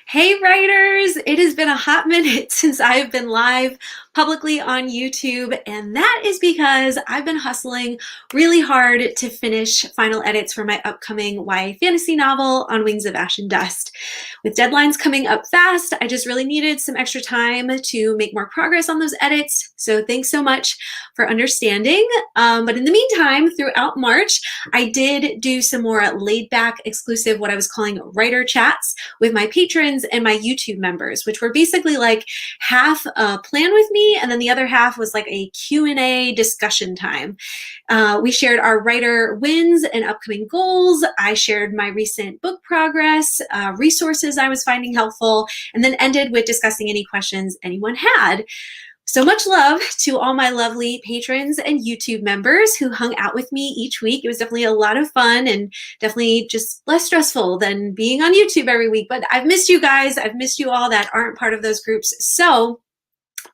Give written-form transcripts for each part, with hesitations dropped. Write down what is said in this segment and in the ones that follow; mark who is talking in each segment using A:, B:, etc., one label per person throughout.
A: Hey writers! It has been a hot minute since I've been live publicly on YouTube, and that is because I've been hustling really hard to finish final edits for my upcoming YA fantasy novel, On Wings of Ash and Dust. With deadlines coming up fast, I just really needed some extra time to make more progress on those edits, so thanks so much for understanding. But in the meantime, throughout March, I did do some more laid-back, exclusive, what I was calling writer chats with my patrons and my YouTube members, which were basically like half a plan with me, and then the other half was like a Q&A discussion time. We shared our writer wins and upcoming goals. I shared my recent book progress, resources I was finding helpful, and then ended with discussing any questions anyone had. So much love to all my lovely patrons and YouTube members who hung out with me each week. It was definitely a lot of fun and definitely just less stressful than being on YouTube every week. But I've missed you guys. I've missed you all that aren't part of those groups. So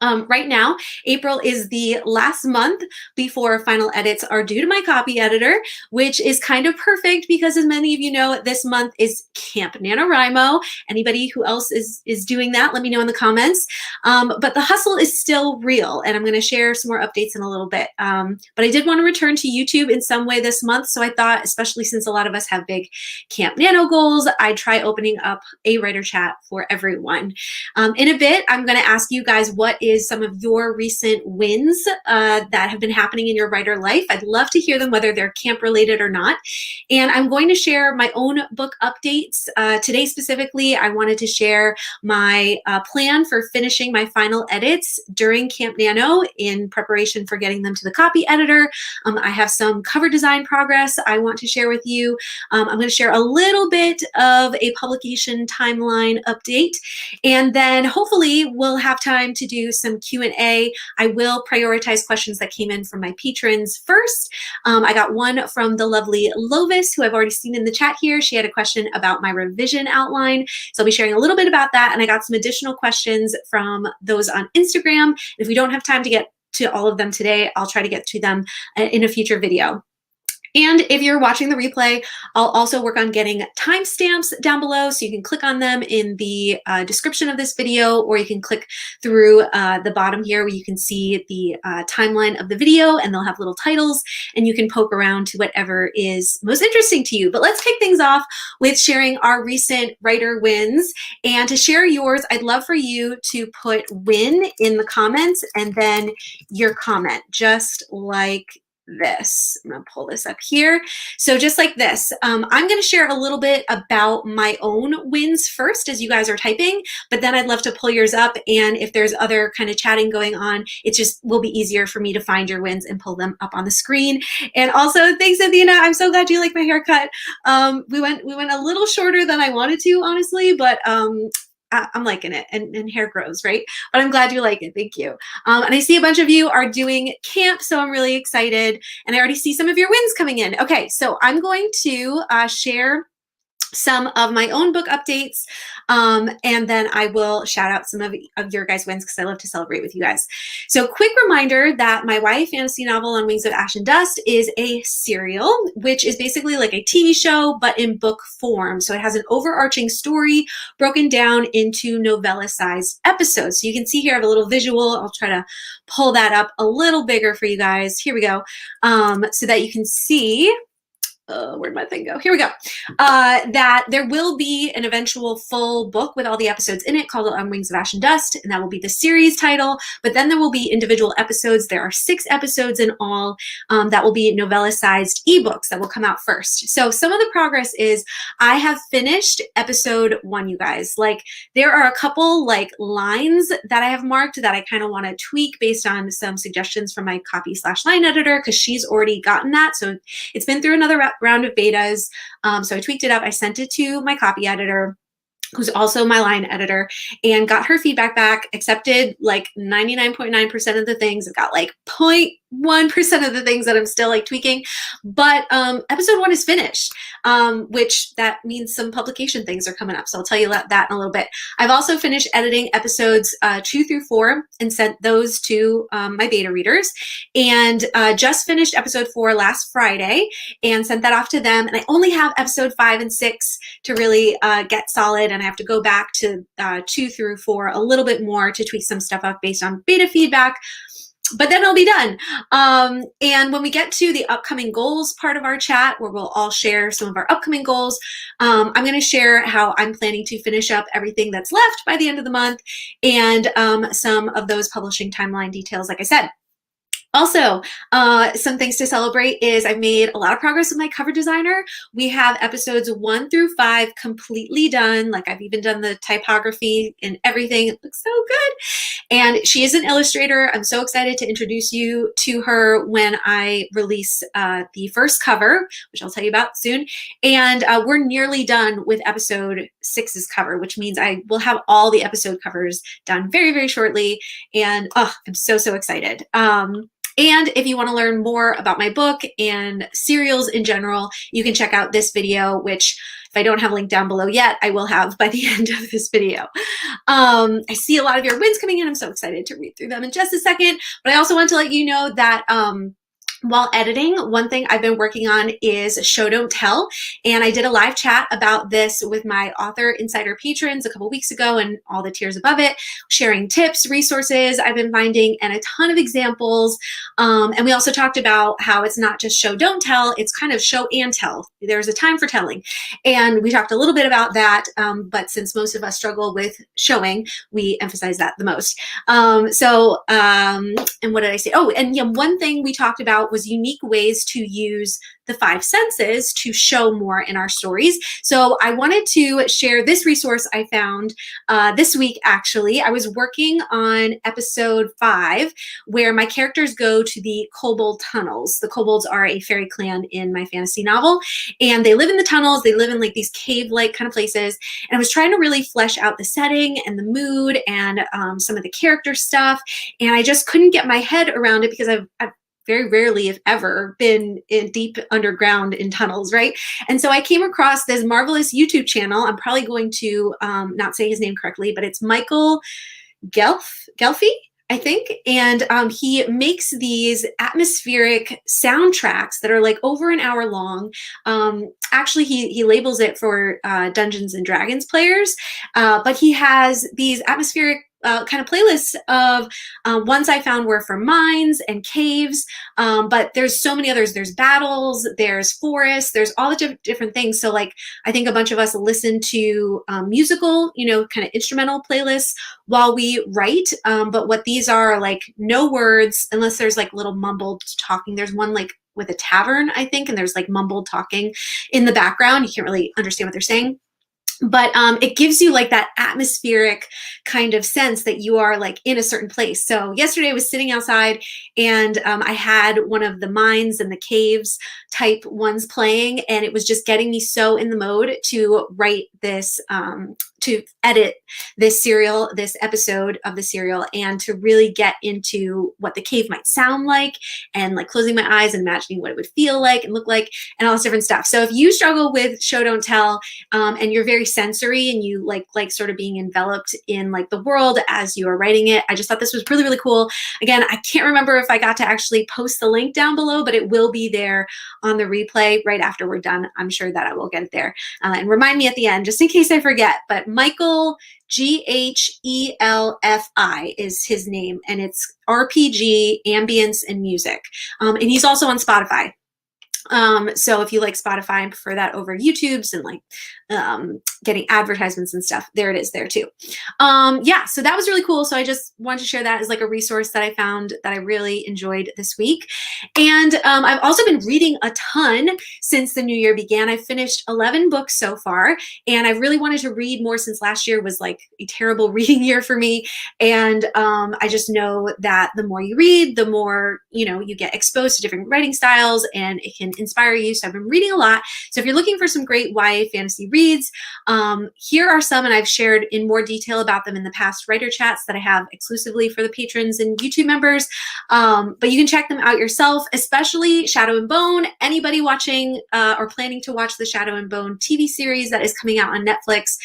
A: right now, April is the last month before final edits are due to my copy editor, which is kind of perfect because, as many of you know, this month is Camp NaNoWriMo. Anybody who else is doing that, let me know in the comments. But the hustle is still real, and I'm going to share some more updates in a little bit. But I did want to return to YouTube in some way this month, so I thought, especially since a lot of us have big Camp Nano goals, I'd try opening up a writer chat for everyone. In a bit, I'm going to ask you guys what is some of your recent wins that have been happening in your writer life. I'd love to hear them, whether they're camp related or not. And I'm going to share my own book updates. Today specifically, I wanted to share my plan for finishing my final edits during Camp Nano in preparation for getting them to the copy editor. I have some cover design progress I want to share with you. I'm going to share a little bit of a publication timeline update, and then hopefully we'll have time to do some Q&A. I will prioritize questions that came in from my patrons first. I got one from the lovely Lovis, who I've already seen in the chat here. She had a question about my revision outline, so I'll be sharing a little bit about that, and I got some additional questions from those on Instagram. If we don't have time to get to all of them today, I'll try to get to them in a future video. And if you're watching the replay, I'll also work on getting timestamps down below, so you can click on them in the description of this video, or you can click through the bottom here where you can see the timeline of the video, and they'll have little titles, and you can poke around to whatever is most interesting to you. But let's kick things off with sharing our recent writer wins. And to share yours, I'd love for you to put win in the comments and then your comment, just like this. I'm going to pull this up here. So just like this, I'm going to share a little bit about my own wins first as you guys are typing, but then I'd love to pull yours up. And if there's other kind of chatting going on, it just will be easier for me to find your wins and pull them up on the screen. And also, thanks, Athena. I'm so glad you like my haircut. We went a little shorter than I wanted to, honestly, but I'm liking it, and hair grows, right? But I'm glad you like it. Thank you. And I see a bunch of you are doing camp, so I'm really excited. And I already see some of your wins coming in. Okay, so I'm going to share some of my own book updates, and then I will shout out some of your guys' wins because I love to celebrate with you guys. So quick reminder that my YA fantasy novel On Wings of Ash and Dust is a serial, which is basically like a TV show, but in book form. So it has an overarching story broken down into novella-sized episodes. So you can see here I have a little visual. I'll try to pull that up a little bigger for you guys. Here we go. So that you can see, where'd my thing go? Here we go. That there will be an eventual full book with all the episodes in it called On Wings of Ash and Dust, and that will be the series title. But then there will be individual episodes. There are 6 episodes in all that will be novella-sized ebooks that will come out first. So some of the progress is I have finished episode 1, you guys. Like, there are a couple like lines that I have marked that I kind of want to tweak based on some suggestions from my copy/line editor, because she's already gotten that. So it's been through another round of betas. So I tweaked it up. I sent it to my copy editor, who's also my line editor, and got her feedback back, accepted like 99.9% of the things. I've got like 0.1% of the things that I'm still like tweaking, but episode 1 is finished, which that means some publication things are coming up. So I'll tell you that in a little bit. I've also finished editing episodes 2 through 4 and sent those to my beta readers, and just finished episode 4 last Friday and sent that off to them. And I only have episode 5 and 6 to really get solid, and I have to go back to 2 through 4 a little bit more to tweak some stuff up based on beta feedback. But then it'll be done. And when we get to the upcoming goals part of our chat, where we'll all share some of our upcoming goals, I'm going to share how I'm planning to finish up everything that's left by the end of the month, and some of those publishing timeline details, like I said. Also, some things to celebrate is I've made a lot of progress with my cover designer. We have episodes 1 through 5 completely done. Like, I've even done the typography and everything. It looks so good. And she is an illustrator. I'm so excited to introduce you to her when I release the first cover, which I'll tell you about soon. And we're nearly done with episode 6's cover, which means I will have all the episode covers done very, very shortly. And I'm so, so excited. And if you want to learn more about my book and serials in general, you can check out this video, which if I don't have a link down below yet, I will have by the end of this video. I see a lot of your wins coming in. I'm so excited to read through them in just a second. But I also want to let you know that while editing, one thing I've been working on is show don't tell, and I did a live chat about this with my author insider patrons a couple weeks ago, and all the tiers above it, sharing tips, resources I've been finding, and a ton of examples. And we also talked about how it's not just show don't tell, it's kind of show and tell. There's a time for telling, and we talked a little bit about that, but since most of us struggle with showing, we emphasize that the most. And what did I say? Oh, and yeah, one thing we talked about was unique ways to use the 5 senses to show more in our stories. So I wanted to share this resource I found this week, actually. I was working on episode 5, where my characters go to the kobold tunnels. The kobolds are a fairy clan in my fantasy novel, and they live in the tunnels. They live in like these cave-like kind of places. And I was trying to really flesh out the setting and the mood and some of the character stuff. And I just couldn't get my head around it because I've very rarely, if ever, been in deep underground in tunnels, right? And so I came across this marvelous YouTube channel. I'm probably going to not say his name correctly, but it's Michael Gelfi, I think. And he makes these atmospheric soundtracks that are like over an hour long. Actually, he labels it for Dungeons and Dragons players, but he has these atmospheric kind of playlists of ones I found were for mines and caves, but there's so many others. There's battles, there's forests, there's all the different things. So like, I think a bunch of us listen to musical, kind of instrumental playlists while we write. But what these are, like, no words, unless there's like little mumbled talking. There's one like with a tavern, I think, and there's like mumbled talking in the background. You can't really understand what they're saying. But it gives you like that atmospheric kind of sense that you are like in a certain place. So yesterday I was sitting outside, and I had one of the mines and the caves type ones playing, and it was just getting me so in the mode to write this, to edit this episode of the serial, and to really get into what the cave might sound like, and like closing my eyes and imagining what it would feel like and look like, and all this different stuff. So if you struggle with show don't tell, and you're very sensory and you like sort of being enveloped in like the world as you are writing it, I just thought this was really, really cool. Again, I can't remember if I got to actually post the link down below, but it will be there on the replay right after we're done. I'm sure that I will get it there, and remind me at the end just in case I forget. But Michael Ghelfi is his name, and it's RPG, ambience, and music. And he's also on Spotify. So if you like Spotify and prefer that over YouTube's and like getting advertisements and stuff, there it is there too. Yeah, so that was really cool. So I just wanted to share that as like a resource that I found that I really enjoyed this week. And I've also been reading a ton since the new year began. I've finished 11 books so far, and I really wanted to read more since last year was like a terrible reading year for me. And I just know that the more you read, the more, you get exposed to different writing styles, and it can inspire you. So I've been reading a lot. So if you're looking for some great YA fantasy reads, here are some, and I've shared in more detail about them in the past writer chats that I have exclusively for the patrons and YouTube members. But you can check them out yourself, especially Shadow and Bone. Anybody watching or planning to watch the Shadow and Bone TV series that is coming out on Netflix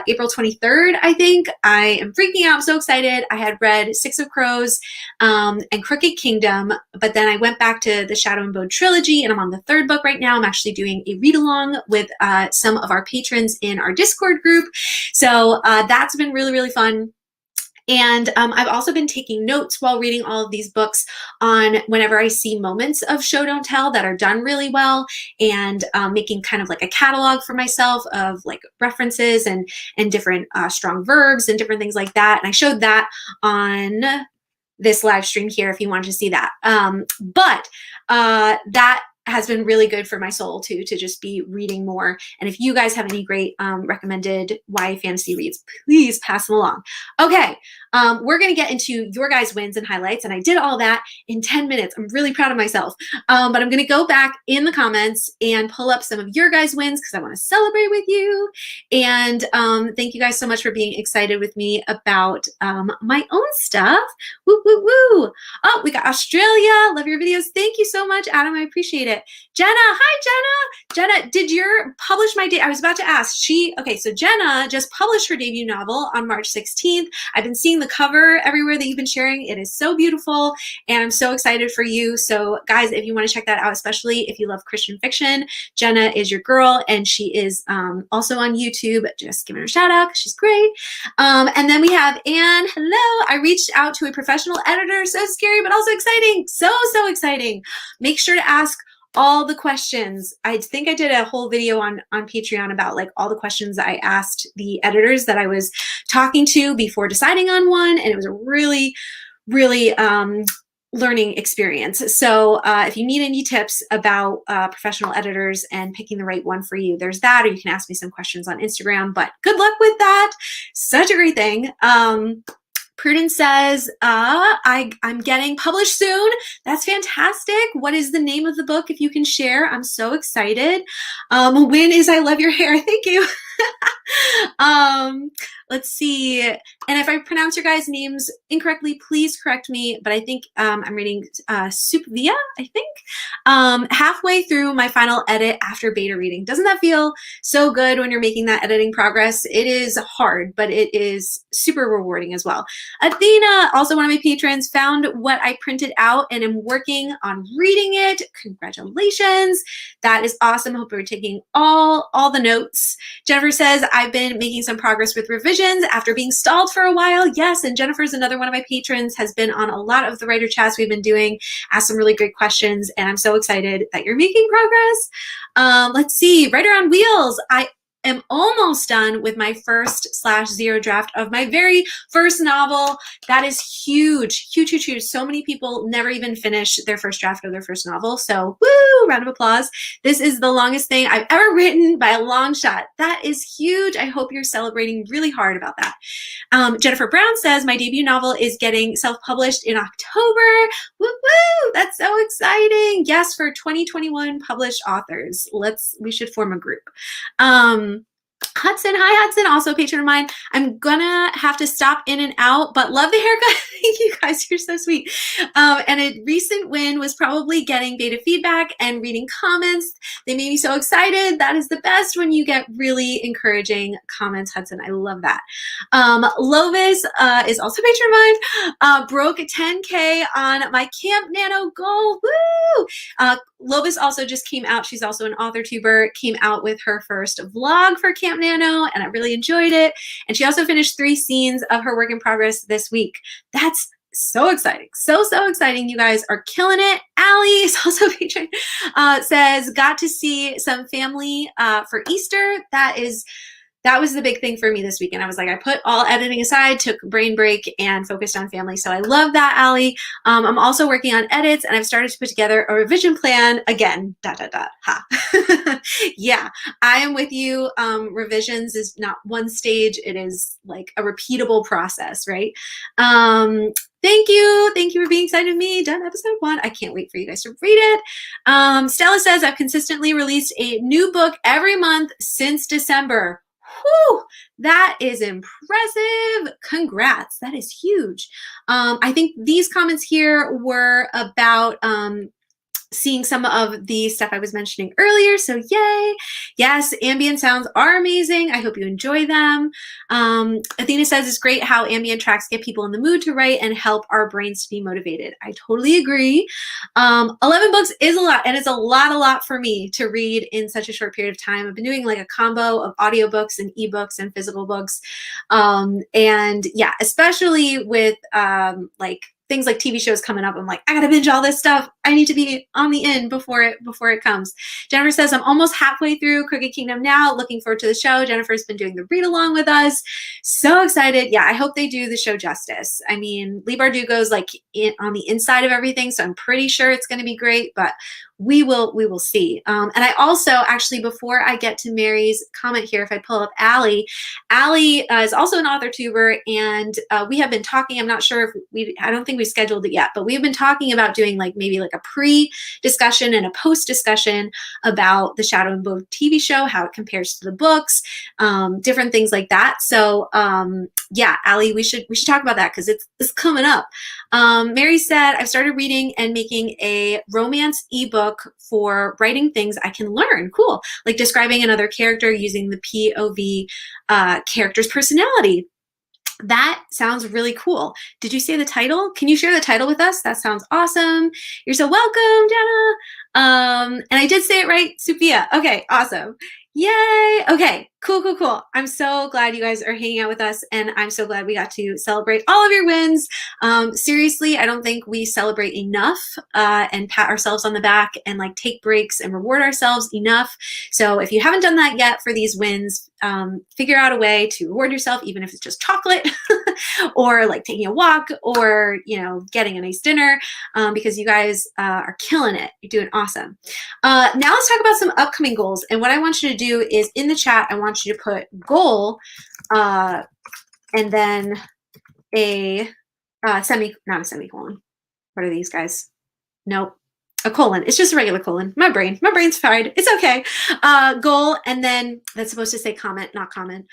A: April 23rd, I think. I am freaking out. I'm so excited. I had read Six of Crows and Crooked Kingdom, but then I went back to the Shadow and Bone trilogy, and I'm on the 3rd book right now. I'm actually doing a read-along with some of our patrons in our Discord group. So that's been really, really fun. And I've also been taking notes while reading all of these books on whenever I see moments of show don't tell that are done really well, and making kind of like a catalog for myself of like references and different strong verbs and different things like that. And I showed that on this live stream here if you wanted to see that. But that has been really good for my soul too, to just be reading more. And if you guys have any great recommended YA fantasy reads, please pass them along. Okay, we're gonna get into your guys' wins and highlights, and I did all that in 10 minutes. I'm really proud of myself. But I'm gonna go back in the comments and pull up some of your guys' wins because I wanna celebrate with you. And thank you guys so much for being excited with me about my own stuff. Woo, woo, woo. Oh, we got Australia. Love your videos. Thank you so much, Adam. I appreciate it. Jenna, hi Jenna. Jenna, did your publish my date? I was about to ask. Okay, so Jenna just published her debut novel on March 16th. I've been seeing the cover everywhere that you've been sharing. It is so beautiful, and I'm so excited for you. So guys, if you want to check that out, especially if you love Christian fiction, Jenna is your girl, and she is also on YouTube. Just giving her a shout out because she's great. And then we have Anne. Hello. I reached out to a professional editor. So scary, but also exciting. So exciting. Make sure to ask all the questions. I think I did a whole video on Patreon about like all the questions I asked the editors that I was talking to before deciding on one. And it was a really, really learning experience. So if you need any tips about professional editors and picking the right one for you, there's that, or you can ask me some questions on Instagram, but good luck with that. Such a great thing. Prudence says, I'm getting published soon. That's fantastic. What is the name of the book, if you can share? I'm so excited. Win is I love your hair. Thank you. Let's see. And if I pronounce your guys' names incorrectly, please correct me. But I think I'm reading Supvia, I think. Halfway through my final edit after beta reading. Doesn't that feel so good when you're making that editing progress? It is hard, but it is super rewarding as well. Athena, also one of my patrons, found what I printed out and am working on reading it. Congratulations. That is awesome. Hope you're taking all the notes. Jennifer says, I've been making some progress with revisions after being stalled for a while. Yes, and Jennifer's another one of my patrons, has been on a lot of the writer chats we've been doing, asked some really great questions, and I'm so excited that you're making progress. Let's see, Writer on Wheels. I am almost done with my first/0 draft of my very first novel. That is huge, huge, huge, huge. So many people never even finish their first draft of their first novel. So woo, round of applause. This is the longest thing I've ever written by a long shot. That is huge. I hope you're celebrating really hard about that. Jennifer Brown says, my debut novel is getting self-published in October. Woo woo, that's so exciting. Yes, for 2021 published authors. We should form a group. Hudson, hi Hudson, also a patron of mine. I'm gonna have to stop in and out, but love the haircut. Thank you guys, you're so sweet. And a recent win was probably getting beta feedback and reading comments. They made me so excited. That is the best when you get really encouraging comments, Hudson. I love that. Lovis is also a patron of mine. Broke 10K on my Camp Nano goal. Woo! Lovis also just came out. She's also an author tuber. Came out with her first vlog for Camp Nano, and I really enjoyed it. And she also finished 3 scenes of her work in progress this week. That's so exciting. So exciting. You guys are killing it. Allie is also featuring, says, got to see some family for Easter. That was the big thing for me this weekend. I was like, I put all editing aside, took a brain break, and focused on family. So I love that, Allie. I'm also working on edits, and I've started to put together a revision plan again. Ha. Yeah, I am with you. Revisions is not one stage. It is like a repeatable process, right? Thank you. Thank you for being excited with me. Done episode 1. I can't wait for you guys to read it. Stella says, I've consistently released a new book every month since December. Whew, that is impressive. Congrats. That is huge. I think these comments here were about seeing some of the stuff I was mentioning earlier, so yay. Yes, ambient sounds are amazing. I hope you enjoy them. Athena says it's great how ambient tracks get people in the mood to write and help our brains to be motivated. I totally agree. 11 books is a lot, and it's a lot for me to read in such a short period of time. I've been doing like a combo of audiobooks and ebooks and physical books. And yeah, especially with like things like TV shows coming up, I'm like, I gotta binge all this stuff. I need to be on the end before it comes. Jennifer says, I'm almost halfway through Crooked Kingdom now. Looking forward to the show. Jennifer's been doing the read along with us. So excited. Yeah, I hope they do the show justice. I mean, Leigh Bardugo's like on the inside of everything, so I'm pretty sure it's going to be great, but we will see. And I also, actually, before I get to Mary's comment here, if I pull up Allie is also an author tuber, and we have been talking, I'm not sure if I don't think we scheduled it yet, but we've been talking about doing like maybe like a pre-discussion and a post-discussion about the Shadow and Bone TV show, how it compares to the books, different things like that. So yeah, Allie, we should talk about that because it's coming up. Mary said, I've started reading and making a romance ebook for writing things I can learn. Cool. Like describing another character using the POV character's personality. That sounds really cool. Did you say the title? Can you share the title with us? That sounds awesome. You're so welcome, Jenna. And I did say it right, Sophia. Okay, awesome. Yay. Okay, cool. I'm so glad you guys are hanging out with us, and I'm so glad we got to celebrate all of your wins. Seriously, I don't think we celebrate enough and pat ourselves on the back and like take breaks and reward ourselves enough. So if you haven't done that yet for these wins, figure out a way to reward yourself, even if it's just chocolate or like taking a walk or, you know, getting a nice dinner, because you guys are killing it. You're doing awesome. Now let's talk about some upcoming goals. And what I want you to do is in the chat, I want you to put goal and then a not a semicolon. What are these guys? Nope. A colon. It's just a regular colon. My brain's fried. It's okay. Goal, and then that's supposed to say comment, not comment.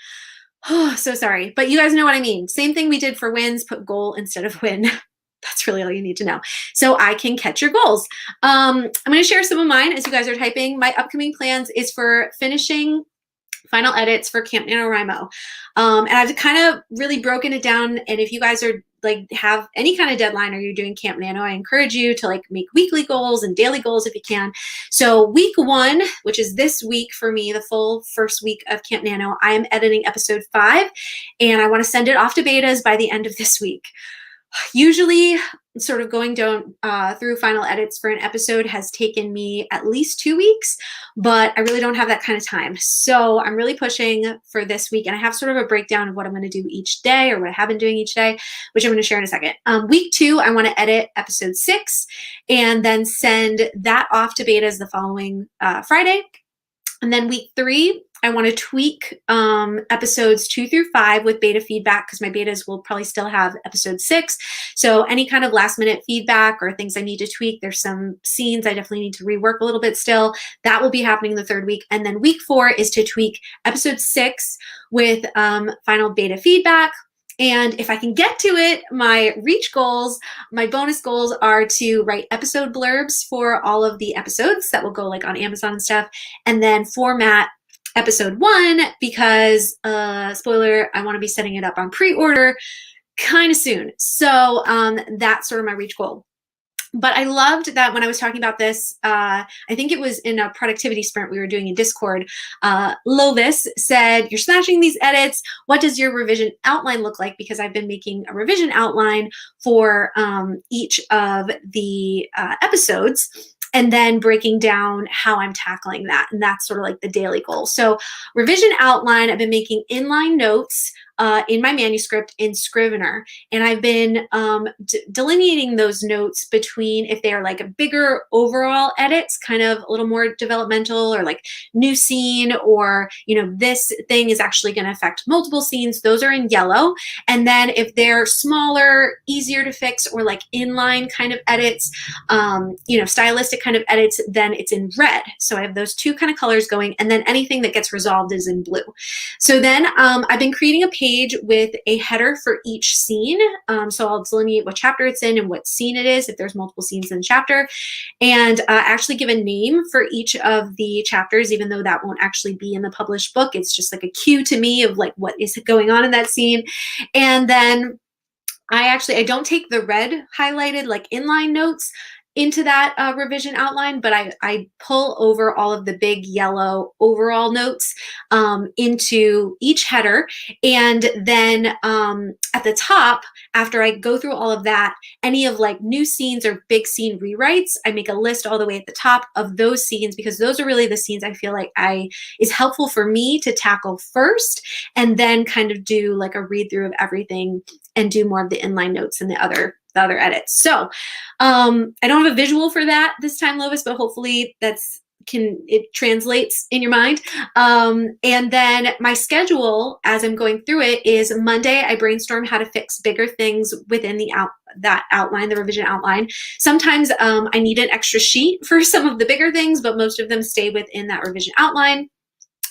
A: Oh, so sorry. But you guys know what I mean. Same thing we did for wins, put goal instead of win. That's really all you need to know. So I can catch your goals. I'm going to share some of mine as you guys are typing. My upcoming plans is for finishing final edits for Camp NaNoWriMo. And I've kind of really broken it down. And if you guys are like have any kind of deadline or you're doing Camp Nano, I encourage you to like make weekly goals and daily goals if you can. So week 1, which is this week for me, the full first week of Camp Nano, I am editing episode 5, and I want to send it off to betas by the end of this week. Usually sort of going down through final edits for an episode has taken me at least 2 weeks, but I really don't have that kind of time. So I'm really pushing for this week, and I have sort of a breakdown of what I'm going to do each day or what I have been doing each day, which I'm going to share in a second. Week 2, I want to edit episode 6 and then send that off to betas the following Friday. And then week 3, I want to tweak episodes 2 through 5 with beta feedback, because my betas will probably still have episode 6. So any kind of last minute feedback or things I need to tweak, there's some scenes I definitely need to rework a little bit still. That will be happening the 3rd week. And then week 4 is to tweak episode 6 with final beta feedback. And if I can get to it, my reach goals, my bonus goals are to write episode blurbs for all of the episodes that will go like on Amazon and stuff, and then format episode 1 because, spoiler, I want to be setting it up on pre-order kind of soon. So that's sort of my reach goal. But I loved that when I was talking about this, I think it was in a productivity sprint we were doing in Discord, Lovis said, you're smashing these edits. What does your revision outline look like? Because I've been making a revision outline for each of the episodes, and then breaking down how I'm tackling that. And that's sort of like the daily goal. So revision outline, I've been making inline notes in my manuscript in Scrivener. And I've been delineating those notes between if they are like a bigger overall edits, kind of a little more developmental, or like new scene, or, you know, this thing is actually going to affect multiple scenes. Those are in yellow. And then if they're smaller, easier to fix, or like inline kind of edits, you know, stylistic kind of edits, then it's in red. So I have those 2 kind of colors going. And then anything that gets resolved is in blue. So then I've been creating a page with a header for each scene. So I'll delineate what chapter it's in and what scene it is if there's multiple scenes in the chapter, and actually give a name for each of the chapters, even though that won't actually be in the published book. It's just like a cue to me of like what is going on in that scene. And then I don't take the red highlighted like inline notes into that revision outline, but I pull over all of the big yellow overall notes into each header. And then at the top, after I go through all of that, any of like new scenes or big scene rewrites, I make a list all the way at the top of those scenes, because those are really the scenes I feel like is helpful for me to tackle first, and then kind of do like a read through of everything and do more of the inline notes and the other edits. So I don't have a visual for that this time, Lovis, but hopefully it translates in your mind. And then my schedule as I'm going through it is Monday, I brainstorm how to fix bigger things within that outline, the revision outline. Sometimes I need an extra sheet for some of the bigger things, but most of them stay within that revision outline.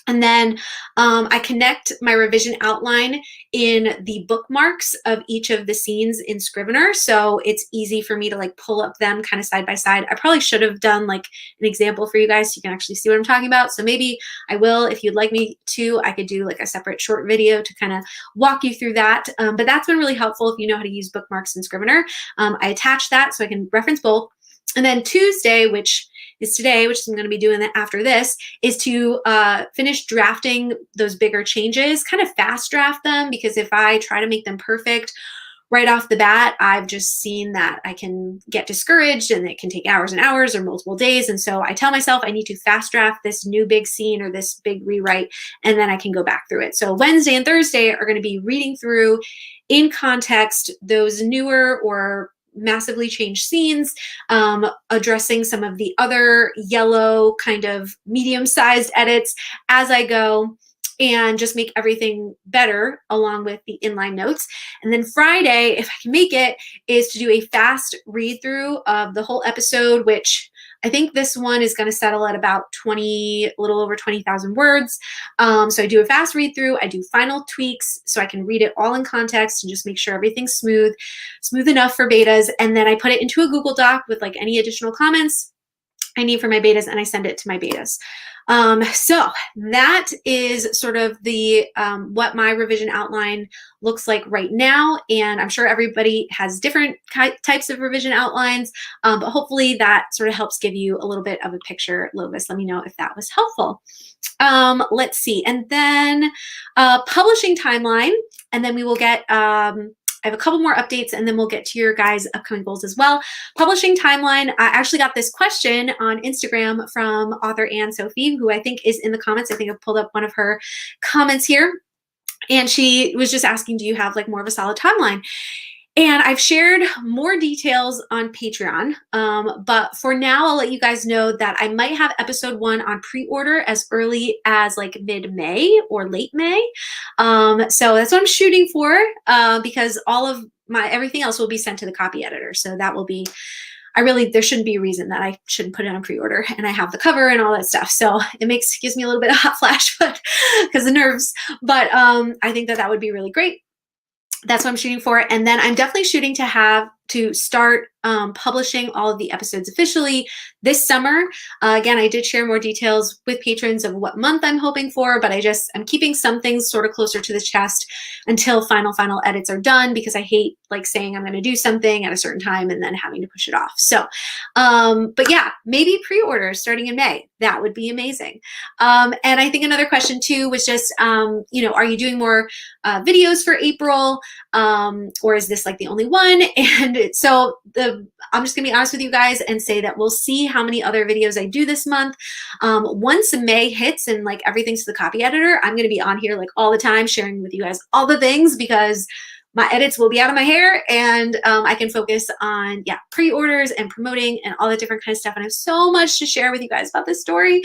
A: And then I connect my revision outline in the bookmarks of each of the scenes in Scrivener. So it's easy for me to like pull up them kind of side by side. I probably should have done like an example for you guys so you can actually see what I'm talking about. So maybe I will, if you'd like me to, I could do like a separate short video to kind of walk you through that. But that's been really helpful if you know how to use bookmarks in Scrivener. I attach that so I can reference both. And then Tuesday, which is today, which I'm going to be doing after this, is to finish drafting those bigger changes, kind of fast draft them, because if I try to make them perfect right off the bat, I've just seen that I can get discouraged and it can take hours and hours or multiple days. And so I tell myself I need to fast draft this new big scene or this big rewrite, and then I can go back through it. So Wednesday and Thursday are going to be reading through in context those newer or massively changed scenes, addressing some of the other yellow kind of medium-sized edits as I go, and just make everything better along with the inline notes. And then Friday, if I can make it, is to do a fast read through of the whole episode, which I think this one is going to settle at about a little over 20,000 words. So I do a fast read through, I do final tweaks so I can read it all in context and just make sure everything's smooth enough for betas. And then I put it into a Google Doc with like any additional comments I need for my betas, and I send it to my betas. So that is sort of the what my revision outline looks like right now, and I'm sure everybody has different types of revision outlines, but hopefully that sort of helps give you a little bit of a picture. Lovis, let me know if that was helpful. Let's see, and then publishing timeline, and then we will get I have a couple more updates, and then we'll get to your guys' upcoming goals as well. Publishing timeline, I actually got this question on Instagram from author Anne Sophie, who I think is in the comments. I think I've pulled up one of her comments here. And she was just asking, do you have like more of a solid timeline? And I've shared more details on Patreon, but for now, I'll let you guys know that I might have episode 1 on pre-order as early as like mid-May or late May. So that's what I'm shooting for, because all of everything else will be sent to the copy editor. So that will be, there shouldn't be a reason that I shouldn't put it on pre-order, and I have the cover and all that stuff. So it gives me a little bit of hot flash, but because the nerves, but I think that would be really great. That's what I'm shooting for. And then I'm definitely shooting to start publishing all of the episodes officially this summer. Again, I did share more details with patrons of what month I'm hoping for, but I'm keeping some things sort of closer to the chest until final edits are done, because I hate like saying I'm going to do something at a certain time and then having to push it off. So, but yeah, maybe pre-orders starting in May. That would be amazing. And I think another question too was just, are you doing more videos for April? Or is this like the only one? And so I'm just gonna be honest with you guys and say that we'll see how many other videos I do this month. Once May hits and like everything's to the copy editor, I'm gonna be on here like all the time sharing with you guys all the things, because my edits will be out of my hair, and I can focus on pre-orders and promoting and all that different kind of stuff. And I have so much to share with you guys about this story,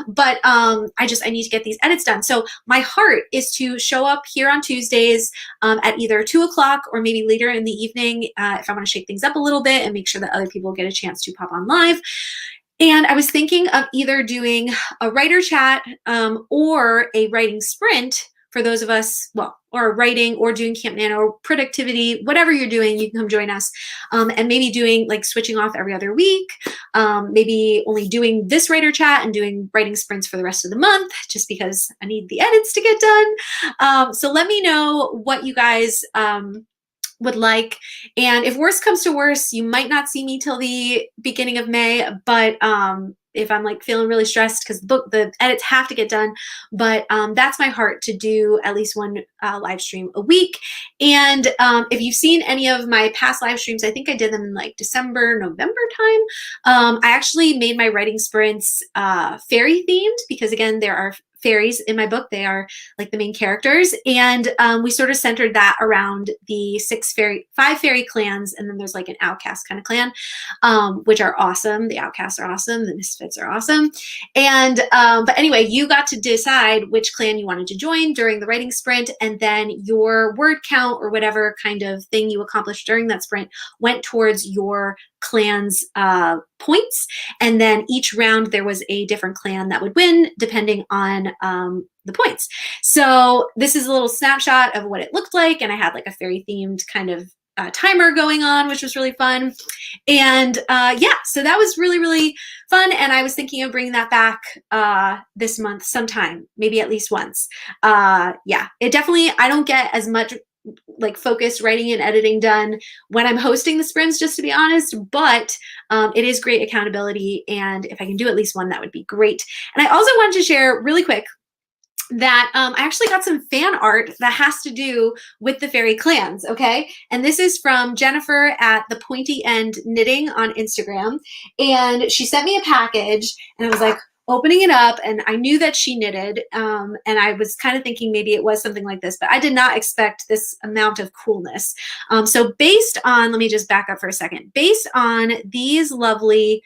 A: but I need to get these edits done. So my heart is to show up here on Tuesdays at either 2 o'clock or maybe later in the evening if I want to shake things up a little bit and make sure that other people get a chance to pop on live. And I was thinking of either doing a writer chat or a writing sprint for those of us, well, or writing or doing Camp Nano or productivity, whatever you're doing, you can come join us. And maybe doing like switching off every other week, maybe only doing this writer chat and doing writing sprints for the rest of the month, just because I need the edits to get done. So let me know what you guys would like. And if worst comes to worst, you might not see me till the beginning of May, but if I'm like feeling really stressed because the edits have to get done, but that's my heart, to do at least one live stream a week. And if you've seen any of my past live streams, I think I did them in like December, November time. I actually made my writing sprints fairy themed, because again, there are fairies in my book. They are like the main characters. And we sort of centered that around the 5 fairy clans. And then there's like an outcast kind of clan, which are awesome. The outcasts are awesome. The misfits are awesome. And, but anyway, you got to decide which clan you wanted to join during the writing sprint. And then your word count or whatever kind of thing you accomplished during that sprint went towards your clan's points. And then each round there was a different clan that would win depending on the points. So this is a little snapshot of what it looked like. And I had like a fairy themed kind of timer going on, which was really fun. And yeah, so that was really, really fun. And I was thinking of bringing that back this month sometime, maybe at least once. Yeah, it definitely, I don't get as much like focused writing and editing done when I'm hosting the sprints, just to be honest, but it is great accountability. And if I can do at least one, that would be great. And I also wanted to share really quick that I actually got some fan art that has to do with the fairy clans, okay? And this is from Jennifer at the Pointy End Knitting on Instagram. And she sent me a package, and I was like, opening it up, and I knew that she knitted, and I was kind of thinking maybe it was something like this, but I did not expect this amount of coolness. So based on, let me just back up for a second, based on these lovely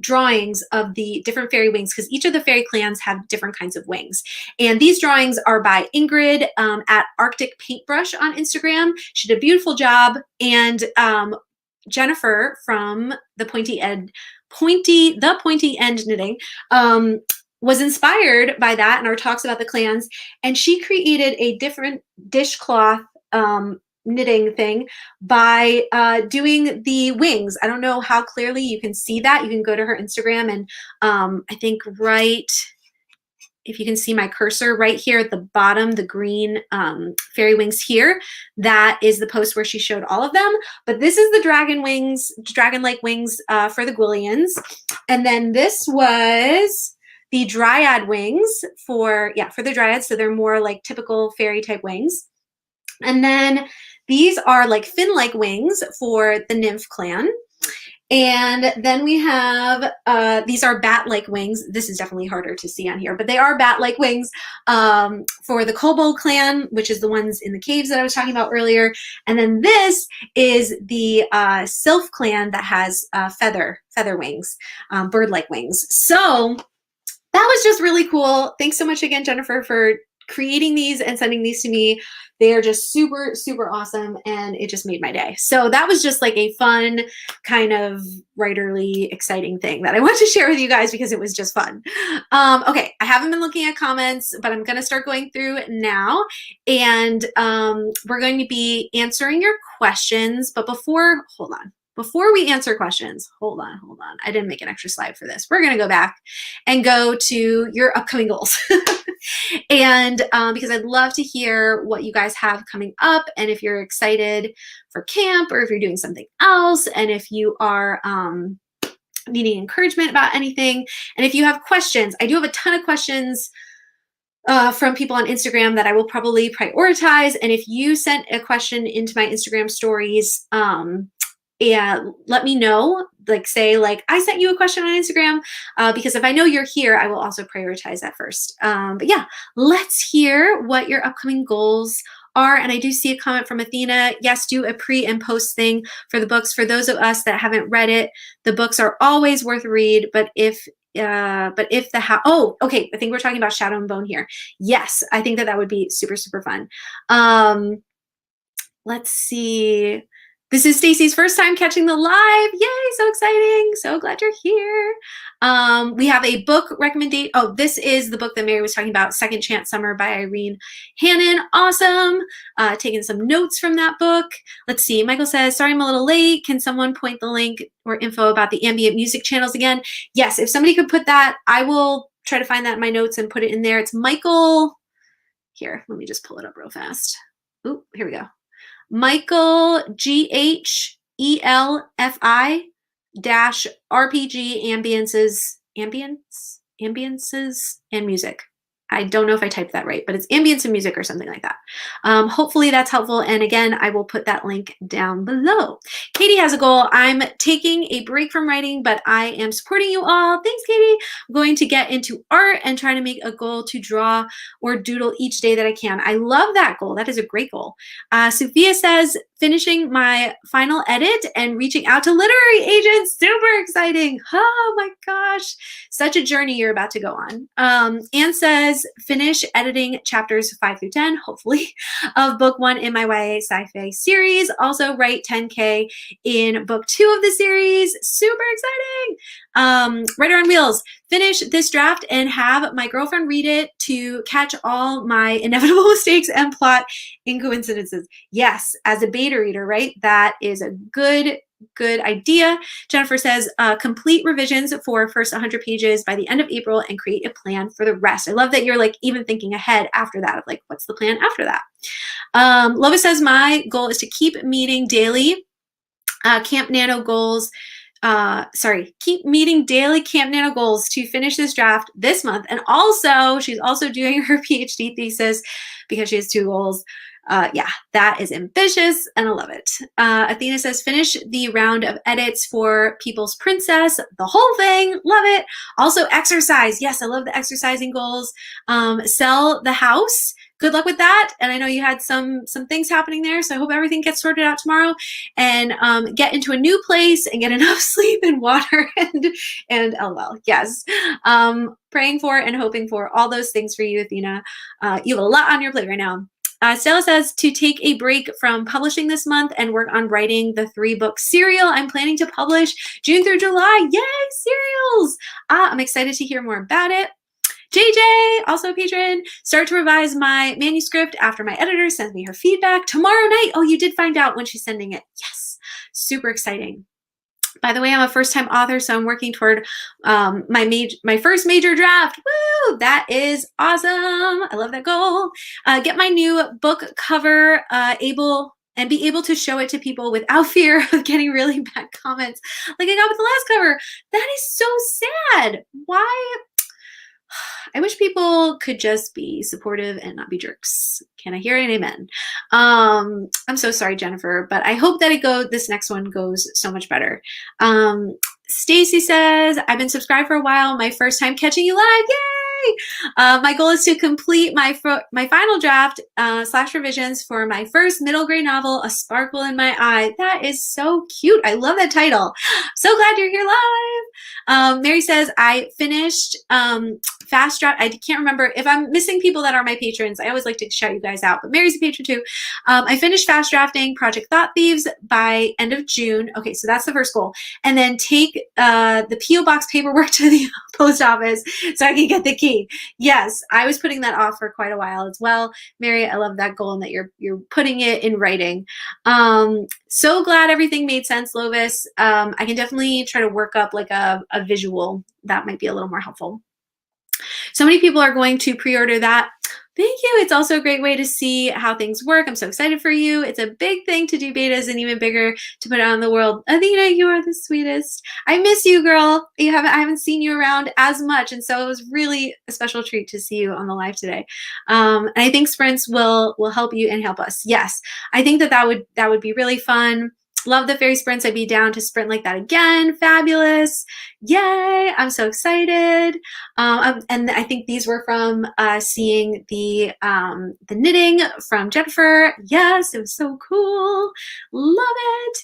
A: drawings of the different fairy wings, because each of the fairy clans have different kinds of wings. And these drawings are by Ingrid at Arctic Paintbrush on Instagram. She did a beautiful job. And Jennifer from the Pointy End Knitting was inspired by that and our talks about the clans, and she created a different dishcloth knitting thing by doing the wings. I don't know how clearly you can see that. You can go to her Instagram, and I think if you can see my cursor right here at the bottom, the green fairy wings here, that is the post where she showed all of them. But this is the dragon-like wings for the Gwillians. And then this was the dryad wings for the dryads. So they're more like typical fairy type wings. And then these are like fin-like wings for the nymph clan. And then we have, these are bat-like wings. This is definitely harder to see on here, but they are bat-like wings for the kobold clan, which is the ones in the caves that I was talking about earlier. And then this is the sylph clan that has feather wings, bird-like wings. So that was just really cool. Thanks so much again, Jennifer, for creating these and sending these to me. They are just super, super awesome, and it just made my day. So that was just like a fun kind of writerly exciting thing that I want to share with you guys because it was just fun. Okay, I haven't been looking at comments, but I'm gonna start going through now, and we're going to be answering your questions. But before we answer questions, hold on. I didn't make an extra slide for this. We're gonna go back and go to your upcoming goals. And because I'd love to hear what you guys have coming up, and if you're excited for camp, or if you're doing something else, and if you are needing encouragement about anything, and if you have questions. I do have a ton of questions from people on Instagram that I will probably prioritize. And if you sent a question into my Instagram stories, and let me know, like say like I sent you a question on Instagram, because if I know you're here, I will also prioritize that first. But yeah, let's hear what your upcoming goals are. And I do see a comment from Athena. Yes, do a pre and post thing for the books. For those of us that haven't read it, the books are always worth a read. But if oh, okay, I think we're talking about Shadow and Bone here. Yes, I think that would be super, super fun. Let's see. This is Stacy's first time catching the live. Yay, so exciting. So glad you're here. We have a book recommendation. Oh, this is the book that Mary was talking about, Second Chance Summer by Irene Hannon. Awesome. Taking some notes from that book. Let's see. Michael says, sorry, I'm a little late. Can someone point the link or info about the ambient music channels again? Yes, if somebody could put that, I will try to find that in my notes and put it in there. It's Michael. Here, let me just pull it up real fast. Ooh, here we go. Michael GHELFI dash RPG ambiences and music. I don't know if I typed that right, but it's ambience and music or something like that. Hopefully that's helpful. And again, I will put that link down below. Katie has a goal. I'm taking a break from writing, but I am supporting you all. Thanks, Katie. I'm going to get into art and try to make a goal to draw or doodle each day that I can. I love that goal. That is a great goal. Sophia says, finishing my final edit and reaching out to literary agents. Super exciting. Oh my gosh. Such a journey you're about to go on. Anne says, finish editing chapters 5 through 10, hopefully, of book 1 in my YA sci-fi series. Also write 10K in book 2 of the series. Super exciting. Writer on Wheels, finish this draft and have my girlfriend read it to catch all my inevitable mistakes and plot incoincidences. Yes, as a beta reader, right? That is a good idea. Jennifer says, complete revisions for first 100 pages by the end of April and create a plan for the rest. I love that you're like even thinking ahead after that of like, what's the plan after that? Lois says, my goal is to keep meeting daily Camp Nano goals. Keep meeting daily Camp Nano goals to finish this draft this month. And also, she's also doing her PhD thesis because she has 2 goals. Yeah, that is ambitious and I love it. Athena says, finish the round of edits for People's Princess, the whole thing, love it. Also exercise. Yes, I love the exercising goals. Sell the house. Good luck with that. And I know you had some things happening there, so I hope everything gets sorted out tomorrow. And get into a new place and get enough sleep and water and LOL. Yes. Praying for and hoping for all those things for you, Athena. You have a lot on your plate right now. Stella says to take a break from publishing this month and work on writing the 3-book serial I'm planning to publish June through July. Yay, serials! I'm excited to hear more about it. JJ, also a patron, start to revise my manuscript after my editor sends me her feedback tomorrow night. Oh, you did find out when she's sending it. Yes, super exciting. By the way, I'm a first-time author, so I'm working toward my first major draft. Woo! That is awesome. I love that goal. Get my new book cover and be able to show it to people without fear of getting really bad comments like I got with the last cover. That is so sad. Why? I wish people could just be supportive and not be jerks. Can I hear an amen? I'm so sorry, Jennifer, but I hope that this next one goes so much better. Stacy says, I've been subscribed for a while. My first time catching you live. Yay! My goal is to complete my final draft / revisions for my first middle grade novel, A Sparkle in My Eye. That is so cute. I love that title. So glad you're here live. Mary says, I finished fast draft. I can't remember if I'm missing people that are my patrons. I always like to shout you guys out, but Mary's a patron too. I finished fast drafting Project Thought Thieves by end of June. Okay, so that's the first goal. And then take the P.O. box paperwork to the post office so I can get the key. Yes, I was putting that off for quite a while as well. Mary, I love that goal and that you're putting it in writing. So glad everything made sense, Lovis. I can definitely try to work up like a visual that might be a little more helpful. So many people are going to pre-order that. Thank you. It's also a great way to see how things work. I'm so excited for you. It's a big thing to do betas and even bigger to put out in the world. Athena, you are the sweetest. I miss you, girl. I haven't seen you around as much, and so it was really a special treat to see you on the live today. And I think sprints will help you and help us. Yes, I think that would be really fun. Love the fairy sprints. I'd be down to sprint like that again. Fabulous. Yay. I'm so excited. And I think these were from seeing the knitting from Jennifer. Yes, it was so cool. Love it.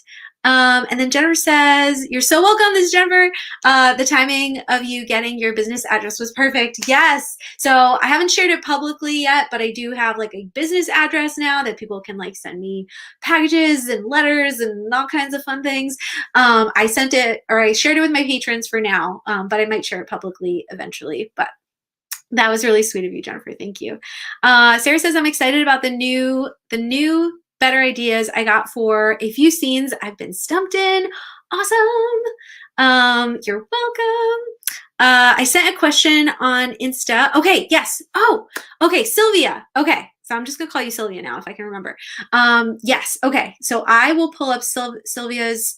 A: And then Jennifer says, you're so welcome. This is Jennifer. The timing of you getting your business address was perfect. Yes. So I haven't shared it publicly yet, but I do have like a business address now that people can like send me packages and letters and all kinds of fun things. I sent it, or I shared it with my patrons for now, but I might share it publicly eventually. But that was really sweet of you, Jennifer. Thank you. Sarah says, I'm excited about the new better ideas I got for a few scenes I've been stumped in. Awesome. You're welcome. I sent a question on Insta. Okay, yes. Oh, okay, Sylvia. Okay, so I'm just gonna call you Sylvia now if I can remember. Yes, okay. So I will pull up Sylvia's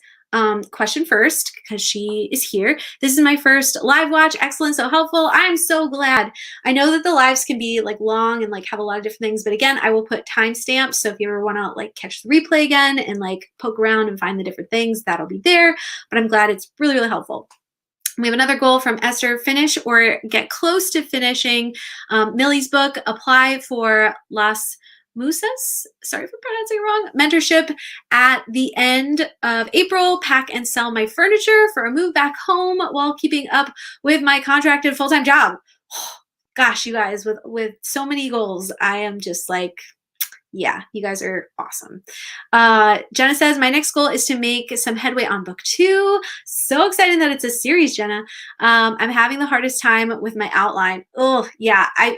A: question first because she is here. This is my first live watch. Excellent, so helpful. I'm so glad. I know that the lives can be like long and like have a lot of different things, but again, I will put timestamps. So if you ever want to like catch the replay again and like poke around and find the different things, that'll be there. But I'm glad it's really, really helpful. We have another goal from Esther: finish or get close to finishing Millie's book. Apply for Las Musas, sorry for pronouncing it wrong, mentorship at the end of April. Pack and sell my furniture for a move back home while keeping up with my contracted full-time job. Gosh, you guys, with so many goals, I am just like, yeah, you guys are awesome. Jenna says, my next goal is to make some headway on book 2. So exciting that it's a series, Jenna. I'm having the hardest time with my outline. Oh, yeah. I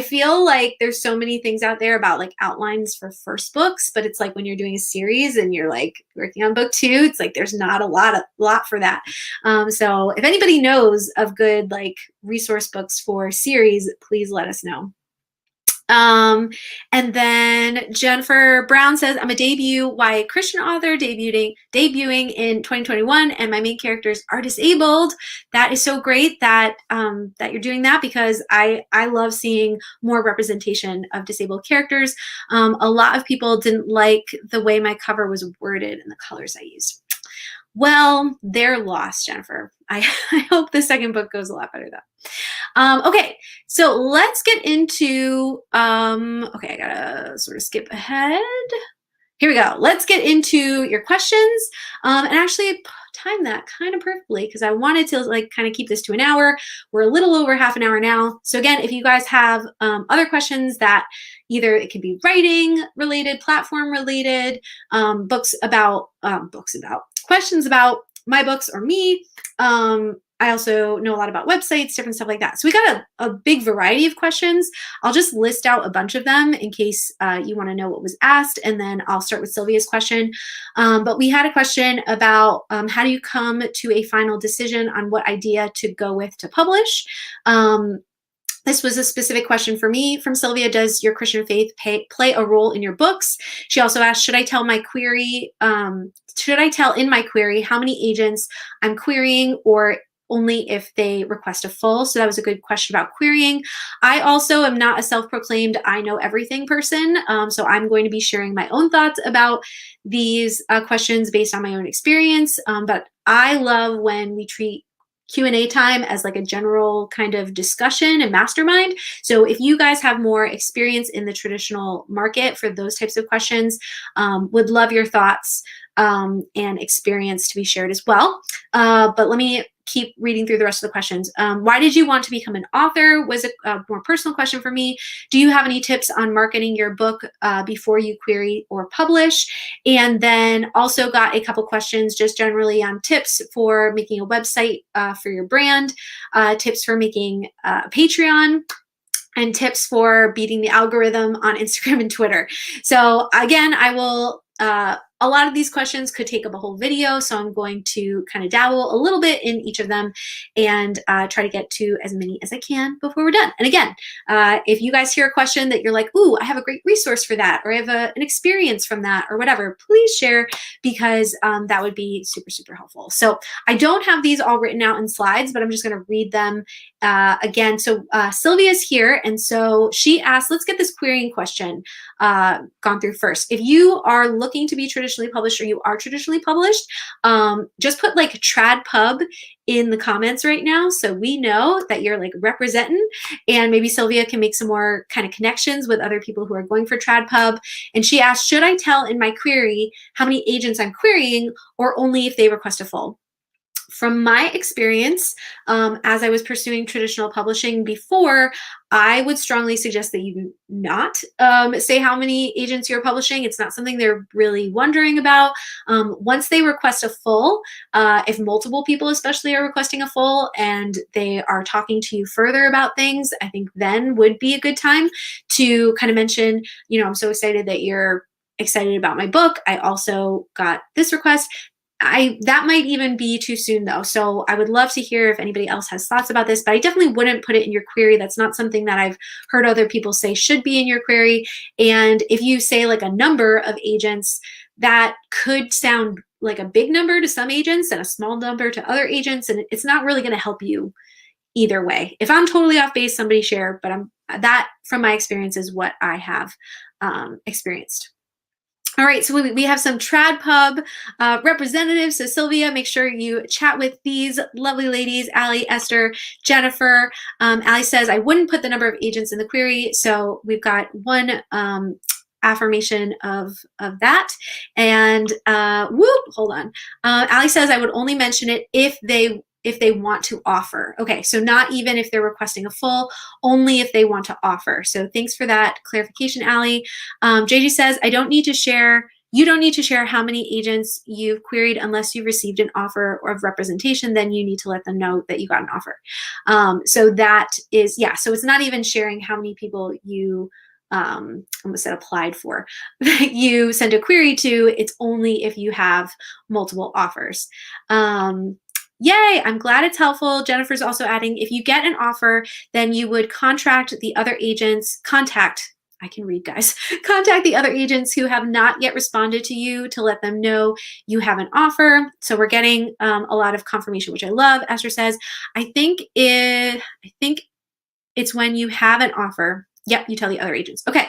A: feel like there's so many things out there about like outlines for first books, but it's like when you're doing a series and you're like working on book 2, it's like there's not a lot for that. So if anybody knows of good like resource books for series, please let us know. And then Jennifer Brown says, I'm a debut YA Christian author debuting in 2021, and my main characters are disabled. That is so great that that you're doing that, because I love seeing more representation of disabled characters. A lot of people didn't like the way my cover was worded and the colors I used. Well, they're lost, Jennifer. I hope the second book goes a lot better though. Okay, so let's get into, okay, I gotta sort of skip ahead. Here we go. Let's get into your questions, and actually time that kind of perfectly because I wanted to like kind of keep this to an hour. We're a little over half an hour now. So again, if you guys have other questions that either it could be writing related, platform related, questions about my books or me. I also know a lot about websites, different stuff like that. So we got a big variety of questions. I'll just list out a bunch of them in case you want to know what was asked, and then I'll start with Sylvia's question. But we had a question about how do you come to a final decision on what idea to go with to publish? This was a specific question for me from Sylvia. Does your Christian faith play a role in your books? She also asked, should I tell in my query how many agents I'm querying, or only if they request a full? So that was a good question about querying. I also am not a self-proclaimed I know everything person. So I'm going to be sharing my own thoughts about these questions based on my own experience. But I love when we treat Q&A time as like a general kind of discussion and mastermind. So if you guys have more experience in the traditional market for those types of questions, would love your thoughts and experience to be shared as well. But let me keep reading through the rest of the questions. Why did you want to become an author? Was a more personal question for me. Do you have any tips on marketing your book before you query or publish? And then also got a couple questions just generally on tips for making a website for your brand, tips for making a Patreon, and tips for beating the algorithm on Instagram and Twitter. So again, I will, a lot of these questions could take up a whole video, so I'm going to kind of dabble a little bit in each of them and try to get to as many as I can before we're done. And again, if you guys hear a question that you're like, ooh, I have a great resource for that, or I have an experience from that, or whatever, please share, because that would be super, super helpful. So I don't have these all written out in slides, but I'm just going to read them again. So Sylvia's here, and so she asked, let's get this querying question gone through first. If you are looking to be traditional traditionally published or you are traditionally published, just put like trad pub in the comments right now so we know that you're like representing, and maybe Sylvia can make some more kind of connections with other people who are going for trad pub. And she asked, should I tell in my query how many agents I'm querying or only if they request a full? From my experience, as I was pursuing traditional publishing before, I would strongly suggest that you not say how many agents you're publishing. It's not something they're really wondering about. Once they request a full, if multiple people especially are requesting a full and they are talking to you further about things, I think then would be a good time to kind of mention, you know, I'm so excited that you're excited about my book. I also got this request. That might even be too soon though. So I would love to hear if anybody else has thoughts about this, but I definitely wouldn't put it in your query. That's not something that I've heard other people say should be in your query. And if you say like a number of agents, that could sound like a big number to some agents and a small number to other agents. And it's not really going to help you either way. If I'm totally off base, somebody share, but that from my experience is what I have experienced. All right, so we have some trad pub representatives. So Sylvia, make sure you chat with these lovely ladies, Allie, Esther, Jennifer. Allie says, I wouldn't put the number of agents in the query. So we've got one affirmation of that. And hold on. Allie says, I would only mention it if they want to offer. Okay, so not even if they're requesting a full, only if they want to offer. So thanks for that clarification, Allie. JJ says, you don't need to share how many agents you've queried unless you've received an offer or of representation, then you need to let them know that you got an offer. So that is, yeah, so it's not even sharing how many people you almost said applied for, that you send a query to. It's only if you have multiple offers. Yay, I'm glad it's helpful. Jennifer's also adding, if you get an offer, then you would contact the other agents who have not yet responded to you to let them know you have an offer. So we're getting a lot of confirmation, which I love. Esther says, I think it's when you have an offer. Yep, you tell the other agents. Okay.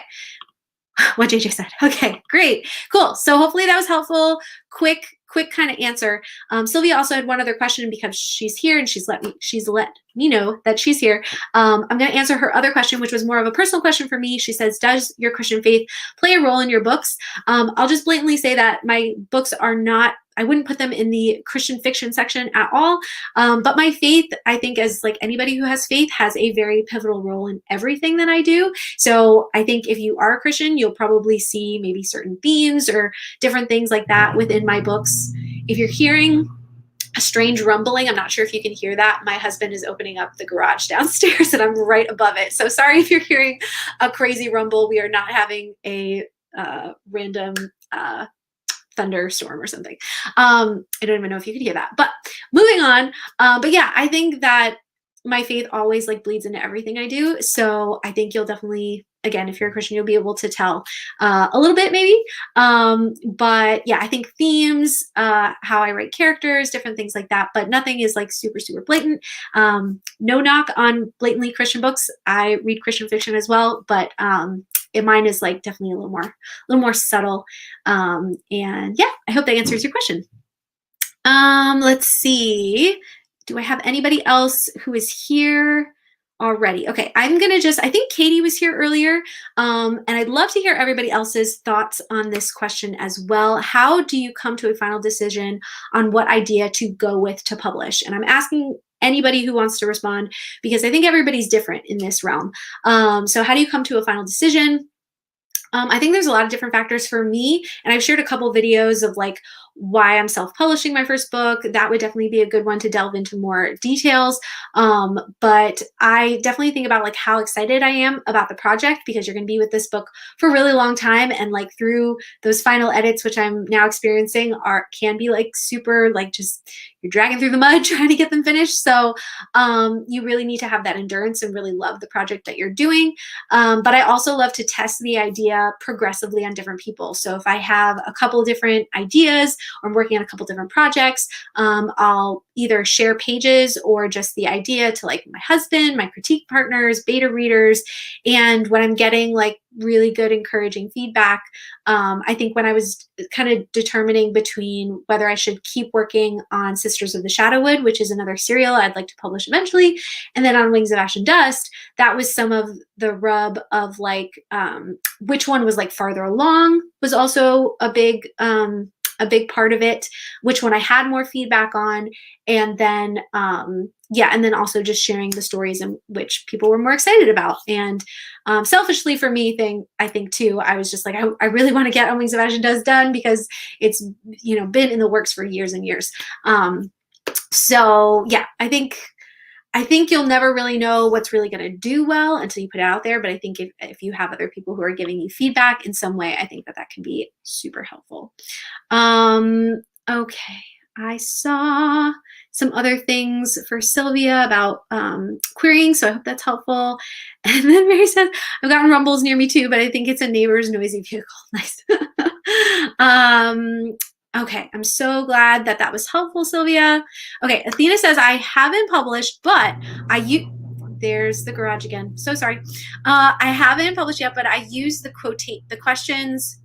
A: What JJ said. Okay, great, cool. So hopefully that was helpful. Quick kind of answer. Sylvia also had one other question because she's here and she's let me know that she's here. I'm going to answer her other question, which was more of a personal question for me. She says, does your Christian faith play a role in your books? I'll just blatantly say that my books are not, I wouldn't put them in the Christian fiction section at all. But my faith, I think, as like anybody who has faith, has a very pivotal role in everything that I do. So I think if you are a Christian, you'll probably see maybe certain themes or different things like that within my books. If you're hearing a strange rumbling, I'm not sure if you can hear that. My husband is opening up the garage downstairs and I'm right above it. So sorry if you're hearing a crazy rumble. We are not having a random thunderstorm or something. I don't even know if you could hear that, but moving on. But yeah, I think that my faith always like bleeds into everything I do. So I think you'll definitely, again, if you're a Christian, you'll be able to tell a little bit maybe. But yeah, I think themes, how I write characters, different things like that, but nothing is like super, super blatant. No knock on blatantly Christian books. I read Christian fiction as well, but mine is like definitely a little more subtle. And yeah, I hope that answers your question. Let's see. Do I have anybody else who is here already? Okay, I'm gonna I think Katie was here earlier, and I'd love to hear everybody else's thoughts on this question as well. How do you come to a final decision on what idea to go with to publish? And I'm asking anybody who wants to respond because I think everybody's different in this realm. So how do you come to a final decision? I think there's a lot of different factors for me, and I've shared a couple videos of like why I'm self-publishing my first book. That would definitely be a good one to delve into more details. But I definitely think about like how excited I am about the project, because you're going to be with this book for a really long time, and like through those final edits, which I'm now experiencing, can be like super like just you're dragging through the mud trying to get them finished. So you really need to have that endurance and really love the project that you're doing. But I also love to test the idea progressively on different people. So if I have a couple of different ideas or I'm working on a couple different projects, I'll either share pages or just the idea to like my husband, my critique partners, beta readers. And when I'm getting like really good encouraging feedback, I think when I was kind of determining between whether I should keep working on Sisters of the Shadowwood, which is another serial I'd like to publish eventually, and then on Wings of Ash and Dust, that was some of the rub of like which one was like farther along was also a big part of it, which one I had more feedback on, and then yeah, and then also just sharing the stories in which people were more excited about. And selfishly for me, I think too, I was just like, I really want to get On Wings of Ash and Dust done because it's, you know, been in the works for years and years. So yeah, I think you'll never really know what's really going to do well until you put it out there. But I think if you have other people who are giving you feedback in some way, I think that can be super helpful. Okay, I saw some other things for Sylvia about querying, so I hope that's helpful. And then Mary says, I've gotten rumbles near me too, but I think it's a neighbor's noisy vehicle. Nice. Okay, I'm so glad that was helpful, Sylvia. Okay, Athena says, I haven't published, but there's the garage again. So sorry. I haven't published yet, but I use the questions,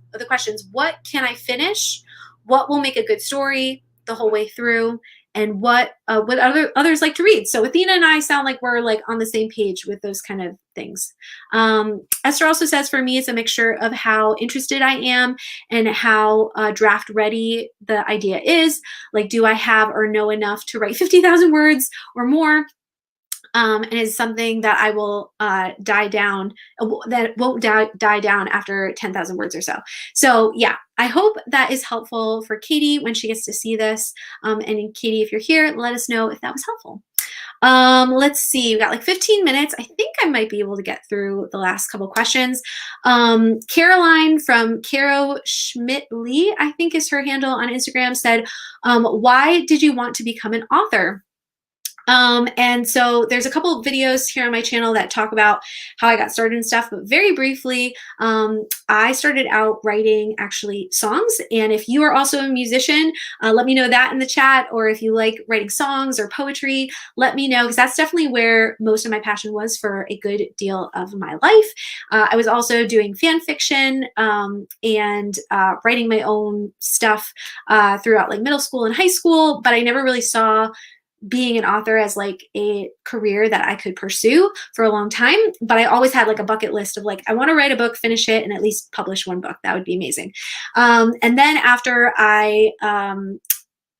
A: what can I finish? What will make a good story the whole way through? And what others like to read. So Athena and I sound like we're like on the same page with those kind of things. Esther also says, for me, it's a mixture of how interested I am and how draft ready the idea is. Like, do I have or know enough to write 50,000 words or more? And is something that I will die down, that won't die down after 10,000 words or so. So yeah, I hope that is helpful for Katie when she gets to see this. And Katie, if you're here, let us know if that was helpful. Let's see, we got like 15 minutes. I think I might be able to get through the last couple questions. Caroline from Caro Schmidt-Lee, I think is her handle on Instagram, said, why did you want to become an author? And so there's a couple of videos here on my channel that talk about how I got started and stuff, but very briefly, I started out writing actually songs. And if you are also a musician, let me know that in the chat, or if you like writing songs or poetry, let me know, because that's definitely where most of my passion was for a good deal of my life. I was also doing fan fiction and writing my own stuff throughout like middle school and high school, but I never really saw being an author as like a career that I could pursue for a long time. But I always had like a bucket list of like, I want to write a book, finish it, and at least publish one book. That would be amazing. And then after I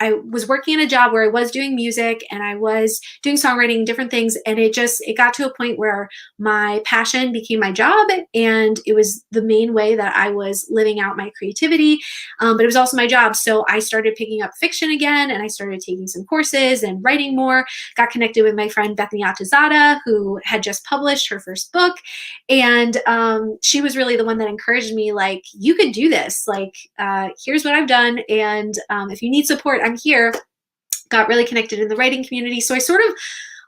A: was working in a job where I was doing music and I was doing songwriting, different things. And it got to a point where my passion became my job, and it was the main way that I was living out my creativity. But it was also my job. So I started picking up fiction again, and I started taking some courses and writing more, got connected with my friend Bethany Atazada, who had just published her first book. And she was really the one that encouraged me, like, you could do this. Like, here's what I've done. And if you need support, I'm here. Got really connected in the writing community. So I sort of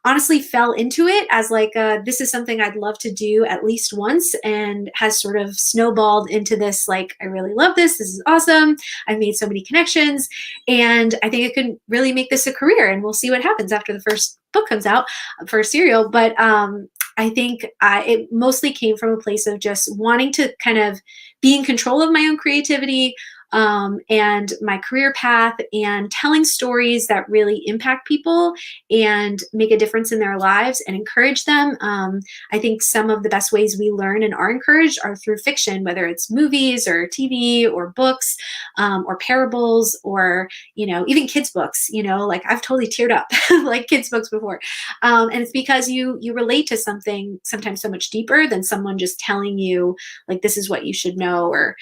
A: honestly fell into it as like, this is something I'd love to do at least once, and has sort of snowballed into this, like, I really love this. This is awesome. I've made so many connections, and I think I could really make this a career, and we'll see what happens after the first book comes out for serial. But I think it mostly came from a place of just wanting to kind of be in control of my own creativity, and my career path, and telling stories that really impact people and make a difference in their lives and encourage them. I think some of the best ways we learn and are encouraged are through fiction, whether it's movies or TV or books, or parables, or, you know, even kids books, you know, like I've totally teared up like kids books before. And it's because you relate to something sometimes so much deeper than someone just telling you, like, this is what you should know, or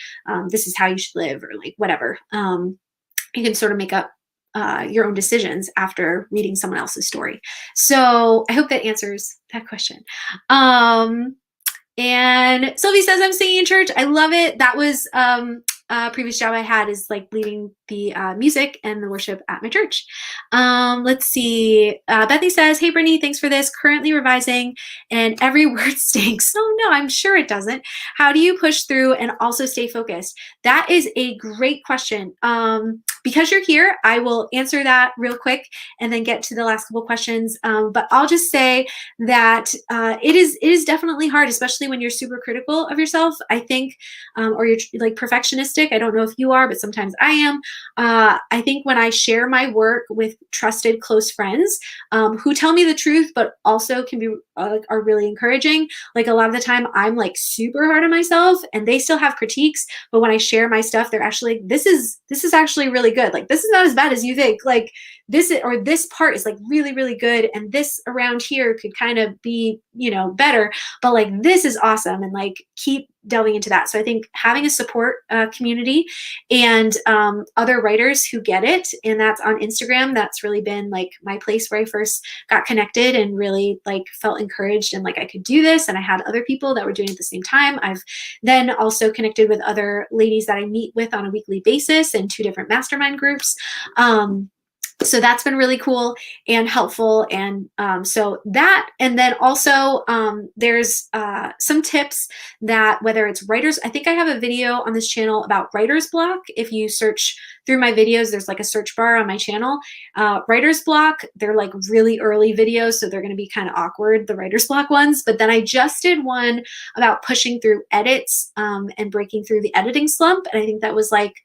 A: this is how you should live, or like whatever. You can sort of make up your own decisions after reading someone else's story. So I hope that answers that question. And Sylvie says, I'm singing in church. I love it. That was a previous job I had, is like leading the music and the worship at my church. Let's see. Bethany says, hey, Brittany, thanks for this. Currently revising, and every word stinks. Oh no, I'm sure it doesn't. How do you push through and also stay focused? That is a great question. because you're here, I will answer that real quick and then get to the last couple questions. But I'll just say that it is definitely hard, especially when you're super critical of yourself, I think, or you're like perfectionistic. I don't know if you are, but sometimes I am. I think when I share my work with trusted close friends who tell me the truth, but also can be are really encouraging. Like a lot of the time I'm like super hard on myself and they still have critiques, but when I share my stuff, they're actually like, this is actually really good. Like, this is not as bad as you think. Like this part is like really, really good. And this around here could kind of be, you know, better, but like, this is awesome. And like, keep delving into that. So I think having a support community and other writers who get it, and that's on Instagram, that's really been like my place where I first got connected and really like felt encouraged and like I could do this. And I had other people that were doing it at the same time. I've then also connected with other ladies that I meet with on a weekly basis in 2 different mastermind groups. So that's been really cool and helpful. And so that, and then also there's some tips that whether it's writers, I think I have a video on this channel about writer's block. If you search through my videos, there's like a search bar on my channel. Writer's block, they're like really early videos, so they're going to be kind of awkward, the writer's block ones. But then I just did one about pushing through edits and breaking through the editing slump. And I think that was like,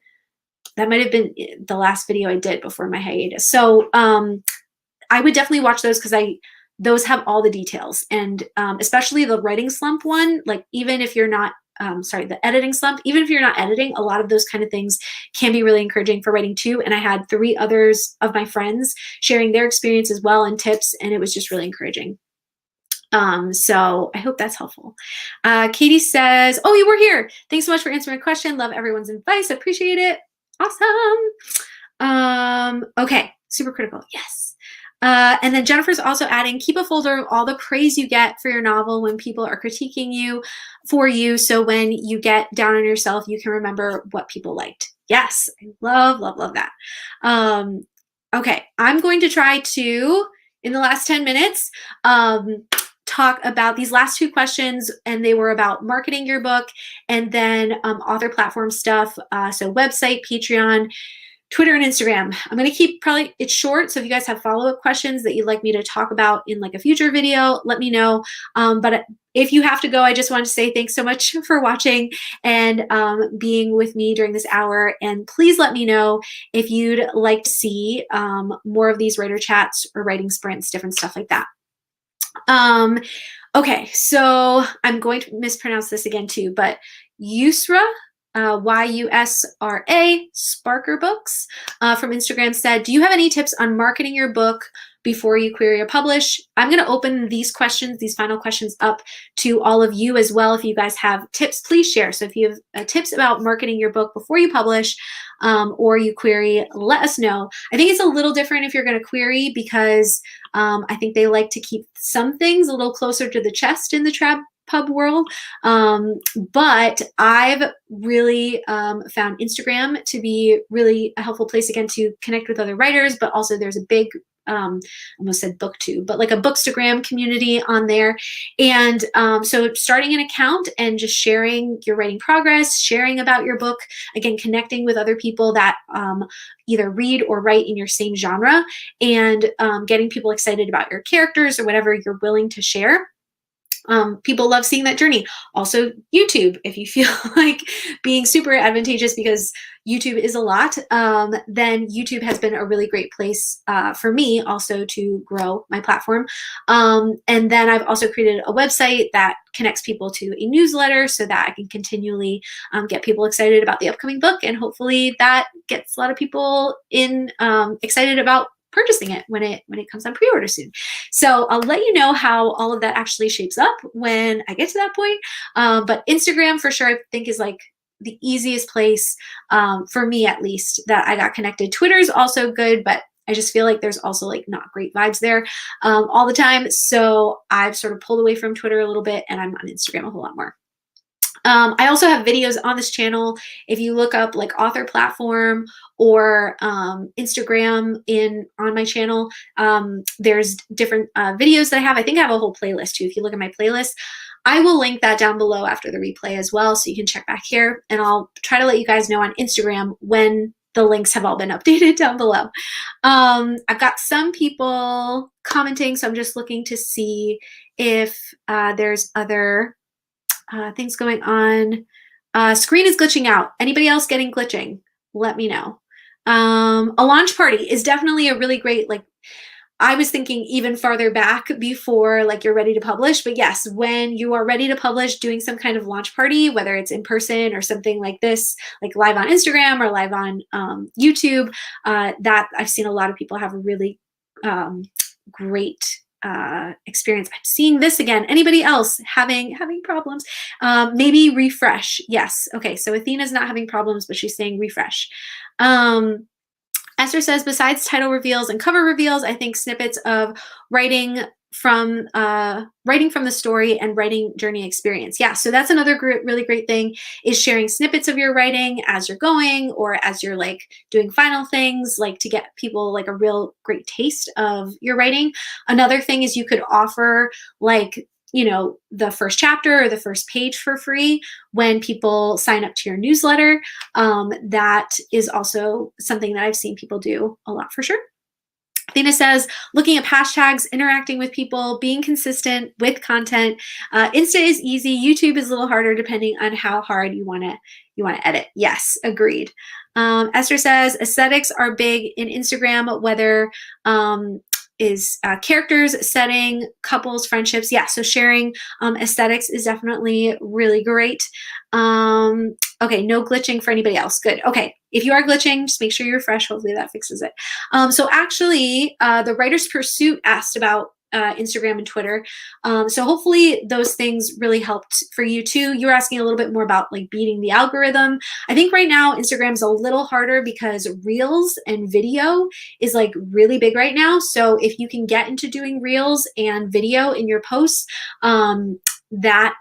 A: that might have been the last video I did before my hiatus. So I would definitely watch those because those have all the details. And especially the writing slump one, like even if you're not, the editing slump, even if you're not editing, a lot of those kind of things can be really encouraging for writing too. And I had 3 others of my friends sharing their experience as well and tips, and it was just really encouraging. So I hope that's helpful. Katie says, oh, you were here. Thanks so much for answering my question. Love everyone's advice. Appreciate it. Awesome. Okay. Super critical. Yes. And then Jennifer's also adding, keep a folder of all the praise you get for your novel when people are critiquing you for you. So when you get down on yourself, you can remember what people liked. Yes. I love, love, love that. Okay. I'm going to try to, in the last 10 minutes, talk about these last 2 questions, and they were about marketing your book and then author platform stuff. So website, Patreon, Twitter, and Instagram. I'm going to keep it's short. So if you guys have follow-up questions that you'd like me to talk about in like a future video, let me know. But if you have to go, I just want to say thanks so much for watching and being with me during this hour. And please let me know if you'd like to see more of these writer chats or writing sprints, different stuff like that. Okay, so I'm going to mispronounce this again too, but Yusra, Y-U-S-R-A, Sparker Books from Instagram said, do you have any tips on marketing your book before you query or publish? I'm going to open these questions, these final questions up to all of you as well. If you guys have tips, please share. So if you have tips about marketing your book before you publish or you query, let us know. I think it's a little different if you're going to query because I think they like to keep some things a little closer to the chest in the trad pub world. But I've really found Instagram to be really a helpful place, again, to connect with other writers, but also there's a big almost said booktube, but like a bookstagram community on there. And so starting an account and just sharing your writing progress, sharing about your book, again, connecting with other people that either read or write in your same genre, and getting people excited about your characters or whatever you're willing to share. People love seeing that journey. Also YouTube, if you feel like being super advantageous because YouTube is a lot, then YouTube has been a really great place for me also to grow my platform. And then I've also created a website that connects people to a newsletter so that I can continually get people excited about the upcoming book. And hopefully that gets a lot of people excited about purchasing it when it comes on pre-order soon. So I'll let you know how all of that actually shapes up when I get to that point. But Instagram for sure, I think, is like the easiest place for me, at least, that I got connected. Twitter is also good, but I just feel like there's also like not great vibes there all the time. So I've sort of pulled away from Twitter a little bit, and I'm on Instagram a whole lot more. I also have videos on this channel. If you look up like author platform or Instagram on my channel, there's different videos that I have. I think I have a whole playlist too. If you look at my playlist, I will link that down below after the replay as well, so you can check back here. And I'll try to let you guys know on Instagram when the links have all been updated down below. I've got some people commenting, so I'm just looking to see if there's other things going on. Screen is glitching out. Anybody else getting glitching? Let me know. A launch party is definitely a really great, like, I was thinking even farther back before like you're ready to publish, but yes, when you are ready to publish, doing some kind of launch party, whether it's in person or something like this, like live on Instagram or live on YouTube, that I've seen a lot of people have a really great experience. I'm seeing this again. Anybody else having problems? Maybe refresh. Yes. Okay. So Athena's not having problems, but she's saying refresh. Esther says, besides title reveals and cover reveals, I think snippets of writing from the story and writing journey experience. Yeah, so that's another really great thing, is sharing snippets of your writing as you're going or as you're like doing final things, like to get people like a real great taste of your writing. Another thing is you could offer like, you know, the first chapter or the first page for free when people sign up to your newsletter. That is also something that I've seen people do a lot for sure. Athena says, looking up hashtags, interacting with people, being consistent with content. Insta is easy. YouTube is a little harder depending on how hard you want to edit. Yes, agreed. Esther says, aesthetics are big in Instagram, whether is characters, setting, couples, friendships. Yeah, so sharing aesthetics is definitely really great. Okay, no glitching for anybody else. Good. Okay, if you are glitching, just make sure you refresh. Hopefully that fixes it. So actually, the Writer's Pursuit asked about Instagram and Twitter. So hopefully those things really helped for you too. You were asking a little bit more about like beating the algorithm. I think right now Instagram's a little harder because Reels and video is like really big right now. So if you can get into doing Reels and video in your posts, that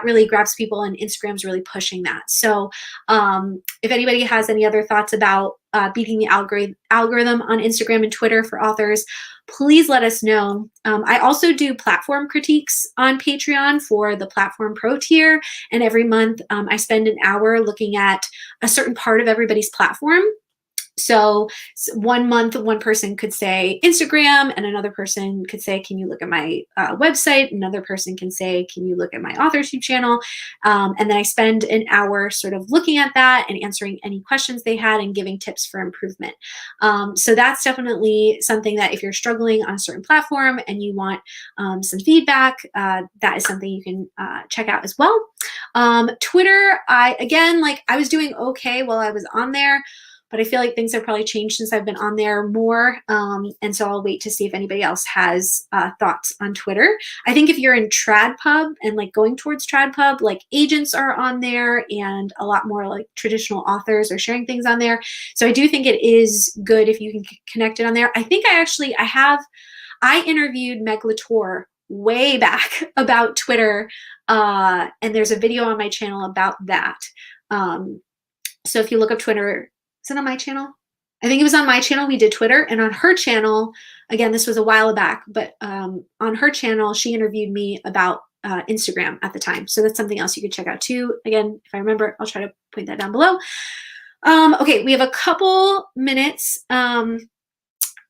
A: really grabs people, and Instagram's really pushing that. So if anybody has any other thoughts about beating the algorithm on Instagram and Twitter for authors, please let us know. I also do platform critiques on Patreon for the Platform Pro tier, and every month I spend an hour looking at a certain part of everybody's platform. So 1 month, one person could say Instagram, and another person could say, can you look at my website? Another person can say, can you look at my AuthorTube channel? And then I spend an hour sort of looking at that and answering any questions they had and giving tips for improvement. So that's definitely something that if you're struggling on a certain platform and you want some feedback, that is something you can check out as well. Twitter, I was doing okay while I was on there, but I feel like things have probably changed since I've been on there more. And so I'll wait to see if anybody else has thoughts on Twitter. I think if you're in TradPub and like going towards TradPub, like agents are on there and a lot more like traditional authors are sharing things on there. So I do think it is good if you can connect it on there. I think I interviewed Meg Latour way back about Twitter, and there's a video on my channel about that. So if you look up Twitter, is it on my channel? I think it was on my channel. We did Twitter, and on her channel, again, this was a while back, but on her channel, she interviewed me about Instagram at the time. So that's something else you could check out too. Again, if I remember, I'll try to point that down below. Okay, we have a couple minutes.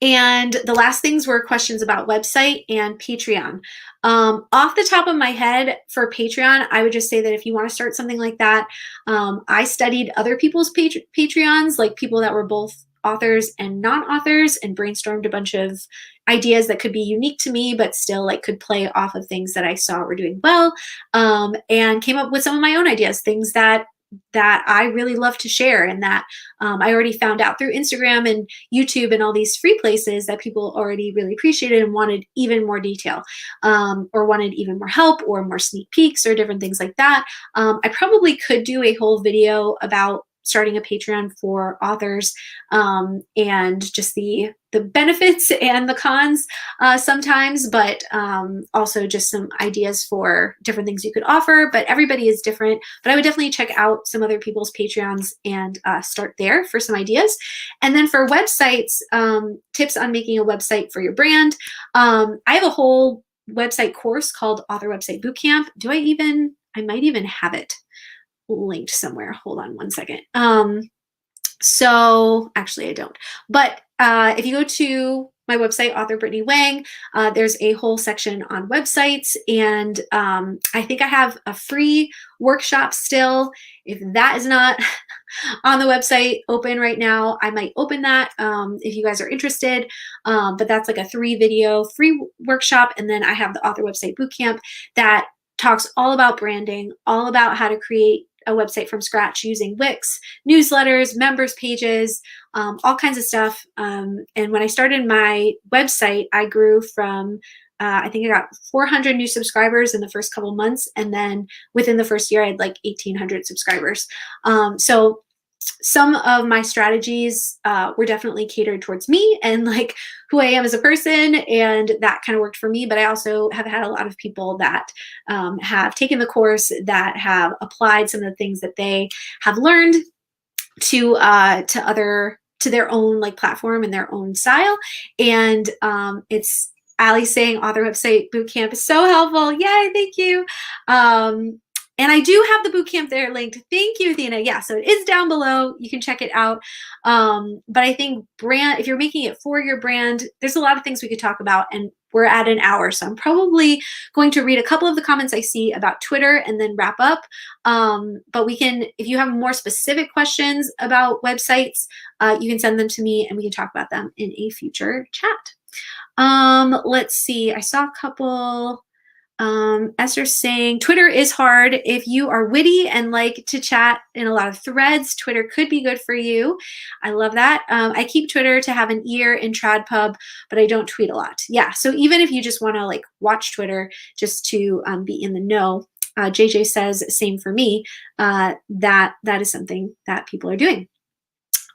A: And the last things were questions about website and Patreon. Off the top of my head for Patreon, I would just say that if you want to start something like that, I studied other people's Patreons, like people that were both authors and non-authors, and brainstormed a bunch of ideas that could be unique to me, but still like could play off of things that I saw were doing well, and came up with some of my own ideas, things that I really love to share, and that I already found out through Instagram and YouTube and all these free places that people already really appreciated and wanted even more detail, or wanted even more help or more sneak peeks or different things like that. I probably could do a whole video about starting a Patreon for authors, and just the benefits and the cons sometimes, but also just some ideas for different things you could offer. But everybody is different. But I would definitely check out some other people's Patreons and start there for some ideas. And then for websites, tips on making a website for your brand. I have a whole website course called Author Website Bootcamp. I might even have it linked somewhere. Hold on one second. So actually I don't, but if you go to my website, author Brittany Wang, there's a whole section on websites, and I think I have a free workshop still. If that is not on the website open right now, I might open that if you guys are interested, but that's like a 3-video free workshop. And then I have the author website bootcamp that talks all about branding, all about how to create a website from scratch using Wix, newsletters, members pages, all kinds of stuff. And when I started my website, I grew from, I think I got 400 new subscribers in the first couple months. And then within the first year, I had like 1,800 subscribers. So some of my strategies were definitely catered towards me and like who I am as a person, and that kind of worked for me. But I also have had a lot of people that have taken the course, that have applied some of the things that they have learned to their own like platform and their own style. And it's Ali saying author website bootcamp is so helpful. Yay, thank you. And I do have the bootcamp there linked. Thank you, Athena. Yeah, so it is down below. You can check it out. But I think if you're making it for your brand, there's a lot of things we could talk about, and we're at an hour. So I'm probably going to read a couple of the comments I see about Twitter and then wrap up. But we can, if you have more specific questions about websites, you can send them to me and we can talk about them in a future chat. Let's see. I saw a couple. Esther saying Twitter is hard. If you are witty and like to chat in a lot of threads, Twitter could be good for you. I love that. I keep Twitter to have an ear in TradPub, but I don't tweet a lot. Yeah, so even if you just want to like watch Twitter just to be in the know, JJ says same for me. That is something that people are doing.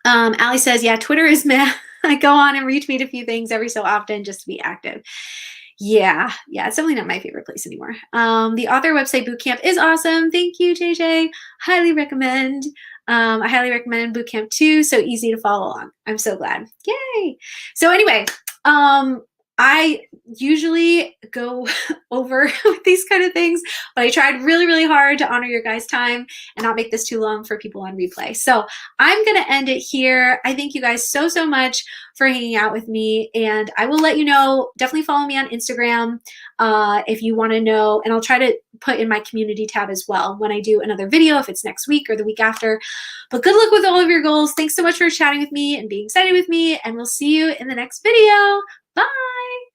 A: Ali says, yeah, Twitter is meh. I go on and retweet a few things every so often just to be active. Yeah, it's definitely not my favorite place anymore. The author website bootcamp is awesome. Thank you, JJ. Highly recommend. I highly recommend bootcamp too. So easy to follow along. I'm so glad. Yay. So anyway, I usually go over with these kind of things, but I tried really, really hard to honor your guys' time and not make this too long for people on replay. So I'm going to end it here. I thank you guys so, so much for hanging out with me, and I will let you know. Definitely follow me on Instagram if you want to know, and I'll try to put in my community tab as well when I do another video, if it's next week or the week after. But good luck with all of your goals. Thanks so much for chatting with me and being excited with me, and we'll see you in the next video. Bye.